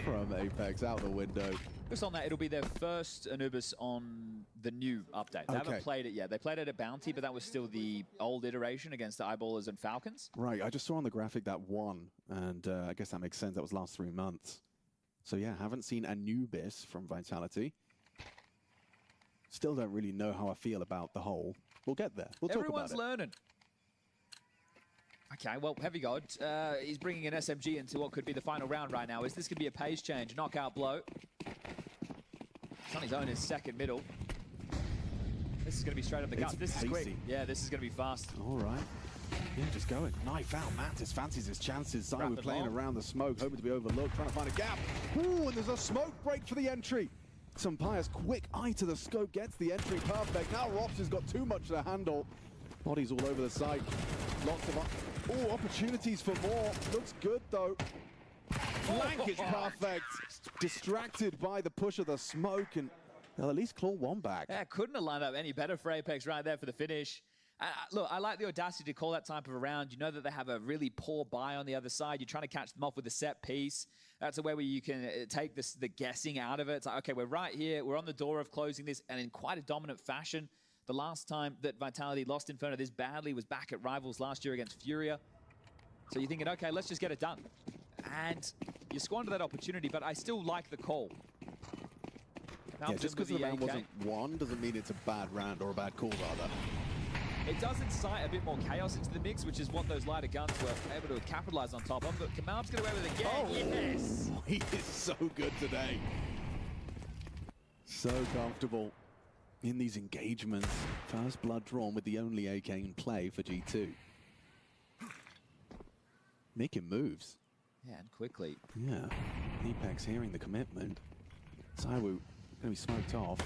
from Apex out the window. Just on that, it'll be their first Anubis on the new update. They haven't played it yet. They played it at Bounty, but that was still the old iteration against the Eyeballers and Falcons. Right, I just saw on the graphic that one, and I guess that makes sense. That was last 3 months. So yeah, haven't seen Anubis from Vitality. Still don't really know how I feel about the whole. We'll get there. We'll talk about it. Everyone's learning. Okay, well, Heavy God, he's bringing an SMG into what could be the final round right now. Is this going to be a pace change, knockout blow? He's on his own in second middle. This is going to be straight up the gut. This is quick. Yeah, this is going to be fast. All right. Yeah, just going. Knife out. Mantis fancies his chances. ZywOo playing around the smoke, hoping to be overlooked, trying to find a gap. Ooh, and there's a smoke break for the entry. Sampaio's quick eye to the scope gets the entry perfect. Now Rops has got too much to handle. Bodies all over the site. Lots of opportunities for more. Looks good though. Flank is perfect. Distracted by the push of the smoke, and they'll at least claw one back. Yeah, couldn't have lined up any better for Apex right there for the finish. Look, I like the audacity to call that type of a round. You know that they have a really poor buy on the other side. You're trying to catch them off with a set piece. That's a way where you can take the guessing out of it. It's like, okay, we're right here. We're on the door of closing this, and in quite a dominant fashion. The last time that Vitality lost Inferno this badly was back at Rivals last year against Furia. So you're thinking, okay, let's just get it done. And you squander that opportunity, but I still like the call. Yeah, just because the round wasn't won doesn't mean it's a bad round or a bad call, rather. It does incite a bit more chaos into the mix, which is what those lighter guns were able to capitalize on top of. But Kamal's get away with it again. Oh, yes! He is so good today. So comfortable in these engagements. First blood drawn with the only AK in play for G2. Making moves. Yeah, and quickly. Yeah. Apex hearing the commitment. Zywoo going to be smoked off.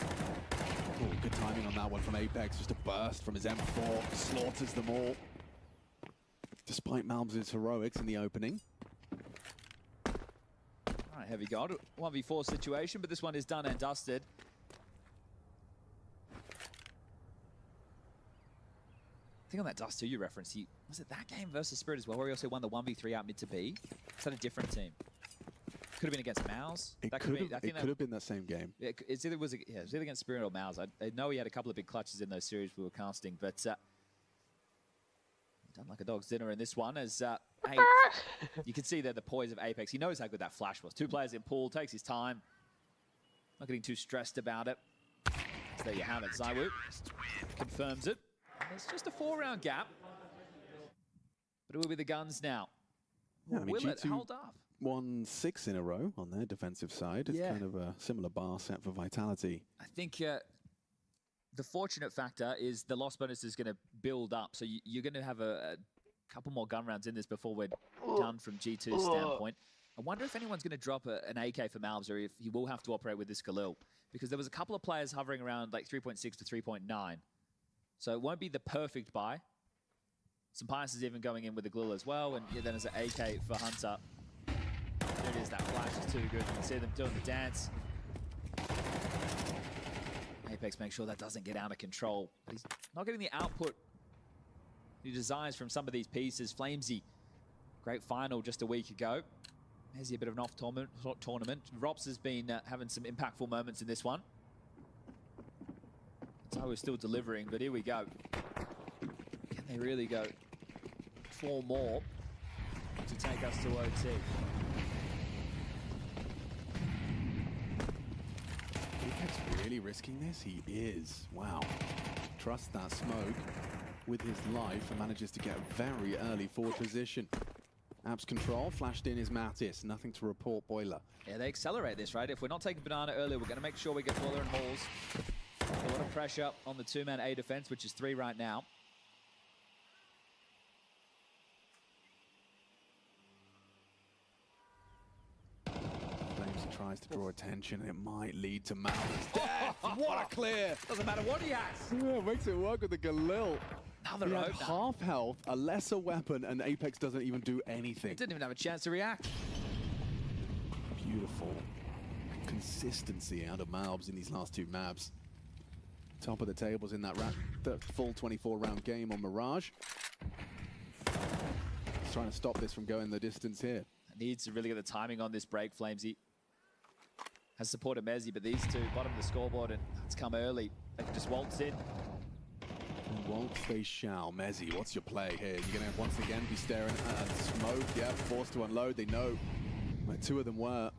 Oh, good timing on that one from Apex. Just a burst from his M4. Slaughters them all. Despite Malbs' heroics in the opening. All right, Heavy God. 1v4 situation, but this one is done and dusted. I think on that Dust 2 you referenced, was it that game versus Spirit as well, where he also won the 1v3 out mid to B? Is that a different team? Could have been against Mouse. It could have been that same game. It's either was either against Spirit or Mouse. I know he had a couple of big clutches in those series we were casting, but done like a dog's dinner in this one. As you can see there the poise of Apex. He knows how good that flash was. 2 players in pool, takes his time. Not getting too stressed about it. So there you have it. Zywoo confirms it. It's just a 4-round gap, but it will be the guns now. Yeah, I mean, will it G2 hold up? won 6 in a row on their defensive side. It's kind of a similar bar set for Vitality. I think the fortunate factor is the loss bonus is going to build up. So you're going to have a couple more gun rounds in this before we're done from G2's standpoint. I wonder if anyone's going to drop an AK for Malbs or if he will have to operate with this Khalil. Because there was a couple of players hovering around like 3.6 to 3.9. So it won't be the perfect buy. Sampaio is even going in with the Glil as well. And then there's an AK for Hunter. There it is, that flash is too good. You can see them doing the dance. Apex makes sure that doesn't get out of control. But he's not getting the output he desires from some of these pieces. Flamesy, great final just a week ago. There's a bit of an off tournament. Rops has been having some impactful moments in this one. So we're still delivering, but here we go. Can they really go 4 more to take us to OT? Apex really risking this? He is. Wow. Trusts that smoke with his life and manages to get a very early forward position. Abs control, flashed in is Mattis. Nothing to report, Boiler. Yeah, they accelerate this, right? If we're not taking Banana earlier, we're going to make sure we get Boiler and Halls. A lot of pressure on the 2-man A defense, which is 3 right now. Flames tries to draw attention. It might lead to Malbs' death. What a clear! Doesn't matter what he has. Yeah, makes it work with the Galil. Another He had opener. half health, a lesser weapon, and Apex doesn't even do anything. Didn't even have a chance to react. Beautiful consistency out of Malbs in these last 2 maps. Top of the tables in that the full 24-round game on Mirage. He's trying to stop this from going the distance here. Needs to really get the timing on this break, Flamesy. Has supported Mezzi, but these 2, bottom of the scoreboard, and it's come early. They can just waltz in. Waltz they shall. Mezzi, what's your play here? You're going to once again be staring at smoke. Yeah, forced to unload. They know where 2 of them were.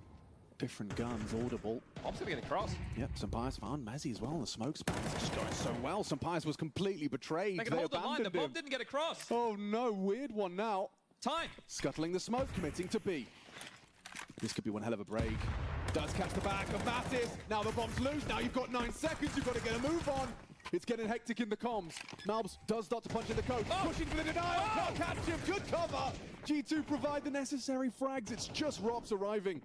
Different guns, audible. Op's gonna get across. Yep, Sampaio's found Mezzi as well. The smoke span is just going so well. Sampaio was completely betrayed. They can hold the line. The bomb didn't get across. Oh no, weird one now. Time. Scuttling the smoke, committing to B. This could be one hell of a break. Does catch the back of Mattis. Now the bomb's loose. Now you've got 9 seconds. You've got to get a move on. It's getting hectic in the comms. Malbs does start to punch in the code. Pushing for the denial. Can't catch him. Good cover. G2 provide the necessary frags. It's just Rops arriving.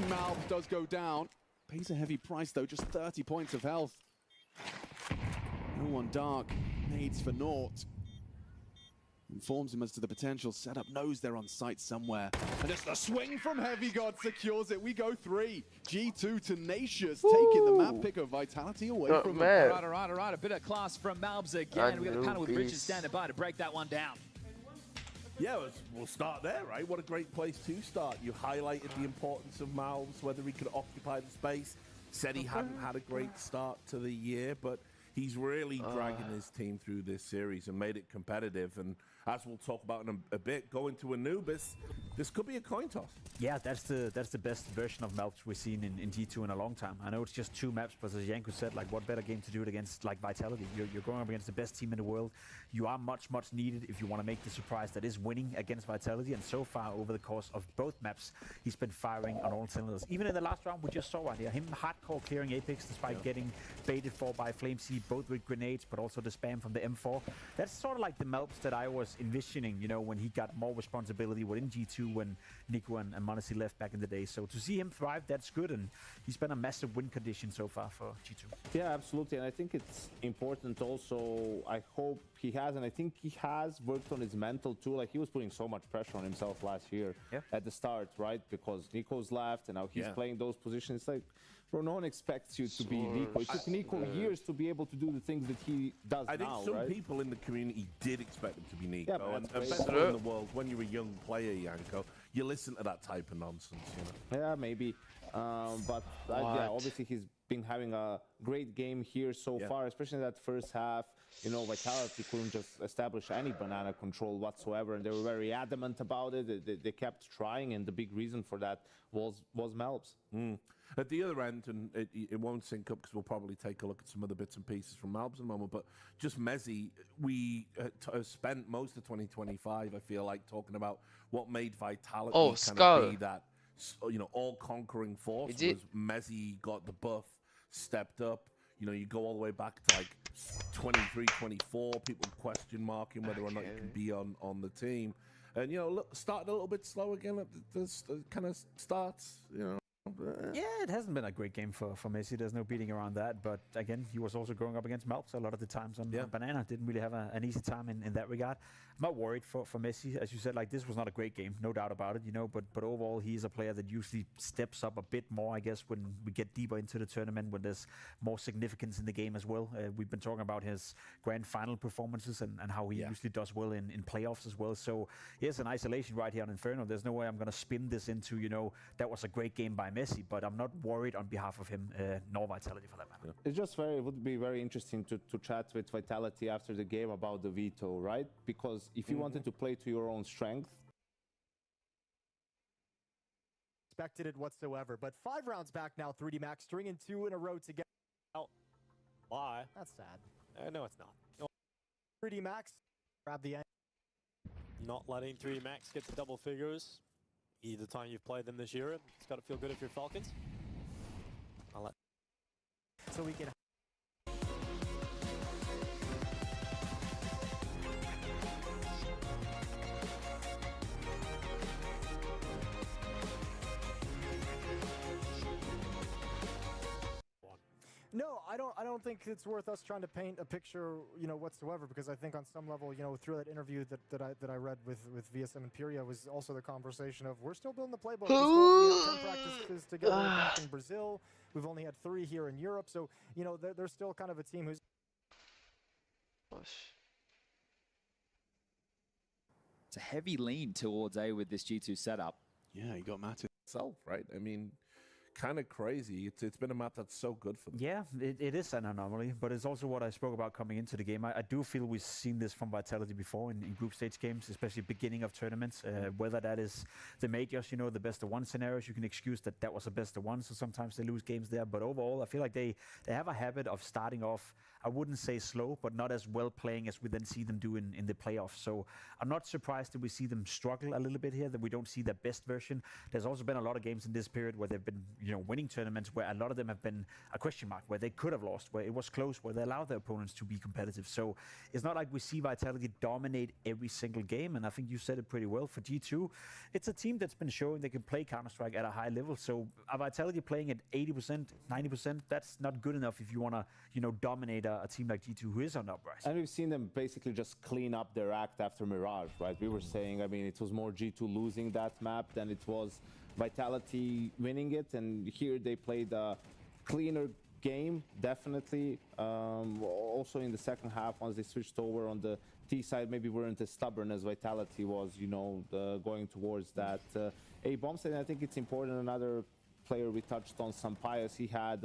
Malbs does go down. Pays a heavy price though, just 30 points of health. No one dark, nades for naught. Informs him as to the potential setup, knows they're on site somewhere. And it's the swing from Heavy God secures it. We go 3. G2 tenacious, taking the map pick of Vitality away from him. All right. A bit of class from Malbs again. We got the panel with Richard standing by to break that one down. Yeah, we'll start there, right? What a great place to start. You highlighted the importance of Malbs, whether he could occupy the space. Said he hadn't had a great start to the year, but he's really dragging his team through this series and made it competitive. And as we'll talk about in a bit, going to Anubis, this could be a coin toss. Yeah, that's the best version of Malbs we've seen in G2 in a long time. I know it's just 2 maps, but as Janko said, like, what better game to do it against, like, Vitality? You're going up against the best team in the world. You are much needed if you want to make the surprise that is winning against Vitality. And so far, over the course of both maps, he's been firing on all cylinders. Even in the last round, we just saw right here, him hardcore clearing Apex despite getting baited for by FlameC, both with grenades, but also the spam from the M4. That's sort of like the Malbs that I was envisioning, you know, when he got more responsibility within G2 when Nico and Monesi left back in the day. So to see him thrive, that's good, and he's been a massive win condition so far for G2. Yeah, absolutely, and I think it's important also. I hope he has, and I think he has worked on his mental too. Like, he was putting so much pressure on himself last year at the start, right? Because Nico's left, and now he's playing those positions. Like, bro, no one expects you to be Nico. It took Nico years to be able to do the things that he does now, I think some people in the community did expect him to be Nico. Yeah, and best player in the world, when you're a young player, Janko, you listen to that type of nonsense, you know? Yeah, maybe. But yeah, obviously he's been having a great game here so far, especially in that first half. You know, Vitality couldn't just establish any banana control whatsoever, and they were very adamant about it. They kept trying, and the big reason for that was Malbs. At the other end, and it won't sync up because we'll probably take a look at some other bits and pieces from Malbs in a moment, but just Mezzy, we spent most of 2025, I feel like, talking about what made Vitality kind of be that, you know, all-conquering force. Was Mezzy got the buff, stepped up. You know, you go all the way back to like 23, 24, people question marking whether or not you can be on the team. And, you know, look, started a little bit slow again at the kind of starts, you know. Yeah, it hasn't been a great game for Messi. There's no beating around that. But again, he was also going up against Malbs a lot of the times on Banana. Didn't really have an easy time in that regard. I'm not worried for Messi. As you said, like, this was not a great game, no doubt about it, you know. But overall, he's a player that usually steps up a bit more, I guess, when we get deeper into the tournament, when there's more significance in the game as well. We've been talking about his grand final performances and how he usually does well in playoffs as well. So here's an isolation right here on Inferno. There's no way I'm going to spin this into, you know, that was a great game by Messi, but I'm not worried on behalf of him, nor Vitality for that matter. It's just it would be very interesting to chat with Vitality after the game about the veto, right? Because if you wanted to play to your own strength, expected it whatsoever, but 5 rounds back now, 3D Max stringing 2 in a row together. Why? That's sad. No, it's not. No. 3D Max grab the end. Not letting 3D Max get to double figures either time you've played them this year. It's got to feel good if you're Falcons. I'll let. So we can. No, I don't think it's worth us trying to paint a picture, you know, whatsoever, because I think on some level, you know, through that interview that I read with VSM and Pyria was also the conversation of we're still building the playbook. We still have 10 practices together back in Brazil. We've only had 3 here in Europe, so you know they're still kind of a team who's. It's a heavy lean towards A with this G2 setup. Yeah, you got Matt itself, right? I mean, kind of crazy. It's been a map that's so good for them. Yeah, it is an anomaly, but it's also what I spoke about coming into the game. I do feel we've seen this from Vitality before in group stage games, especially beginning of tournaments. Whether that is the majors, you know, the best of 1 scenarios, you can excuse that was a best of 1, so sometimes they lose games there. But overall, I feel like they have a habit of starting off I wouldn't say slow, but not as well playing as we then see them do in the playoffs. So I'm not surprised that we see them struggle a little bit here, that we don't see their best version. There's also been a lot of games in this period where they've been, winning tournaments where a lot of them have been a question mark, where they could have lost, where it was close, where they allowed their opponents to be competitive. So it's not like we see Vitality dominate every single game, and I think you said it pretty well. For G2, it's a team that's been showing they can play Counter-Strike at a high level. So a Vitality playing at 80%, 90%, that's not good enough if you want to, dominate a team like G2 who is on the uprise. And we've seen them basically just clean up their act after Mirage, right? We were saying, it was more G2 losing that map than it was Vitality winning it, and here they played a cleaner game, definitely. Also in the second half, once they switched over on the T side, maybe weren't as stubborn as Vitality was, going towards that A bomb side. And I think it's important. Another player we touched on, Sampaias, he had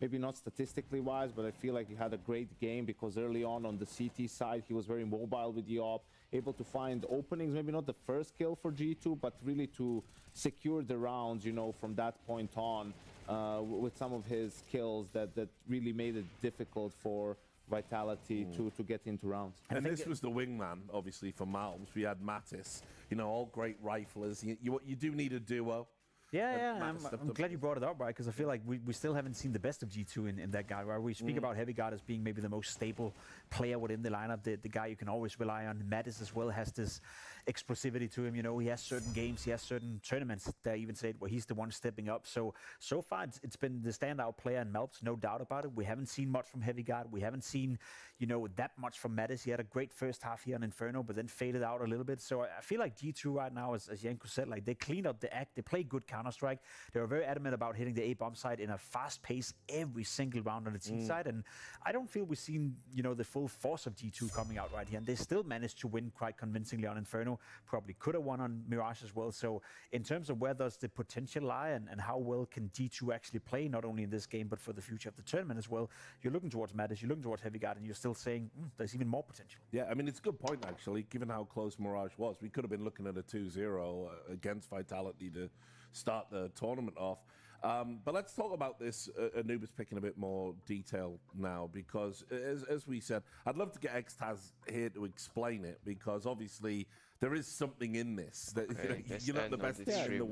maybe not statistically wise, but I feel like he had a great game because early on the CT side, he was very mobile with the op, able to find openings, maybe not the first kill for G2, but really to secure the rounds, from that point on, with some of his kills that really made it difficult for Vitality to get into rounds. And this was the wingman, obviously, for Malms. We had Mattis, all great riflers. You do need a duo. Yeah, I'm glad you brought it up, right? Because I feel like we still haven't seen the best of G2 in that guy, right? We speak about Heavy Guard as being maybe the most stable player within the lineup, the guy you can always rely on. Mattis as well has this explosivity to him. He has certain games, he has certain tournaments that I even said where he's the one stepping up. So far, it's been the standout player in Malps, no doubt about it. We haven't seen much from Heavy Guard. We haven't seen, that much from Mattis. He had a great first half here on Inferno, but then faded out a little bit. So I feel like G2 right now, as Janko said, like they cleaned up the act. They play good Counter-Strike. They were very adamant about hitting the A-bomb side in a fast pace every single round on the T side. And I don't feel we've seen, the full force of G2 coming out right here. And they still managed to win quite convincingly on Inferno. Probably could have won on Mirage as well. So in terms of where does the potential lie and how well can G2 actually play, not only in this game, but for the future of the tournament as well, you're looking towards Mattis, you're looking towards Heavy Guard, and you're still saying there's even more potential. Yeah, it's a good point, actually, given how close Mirage was. We could have been looking at a 2-0 against Vitality to start the tournament off. But let's talk about this Anubis pick in a bit more detail now, because as we said, I'd love to get Xtaz here to explain it, because obviously there is something in this that you're not the best team in the world.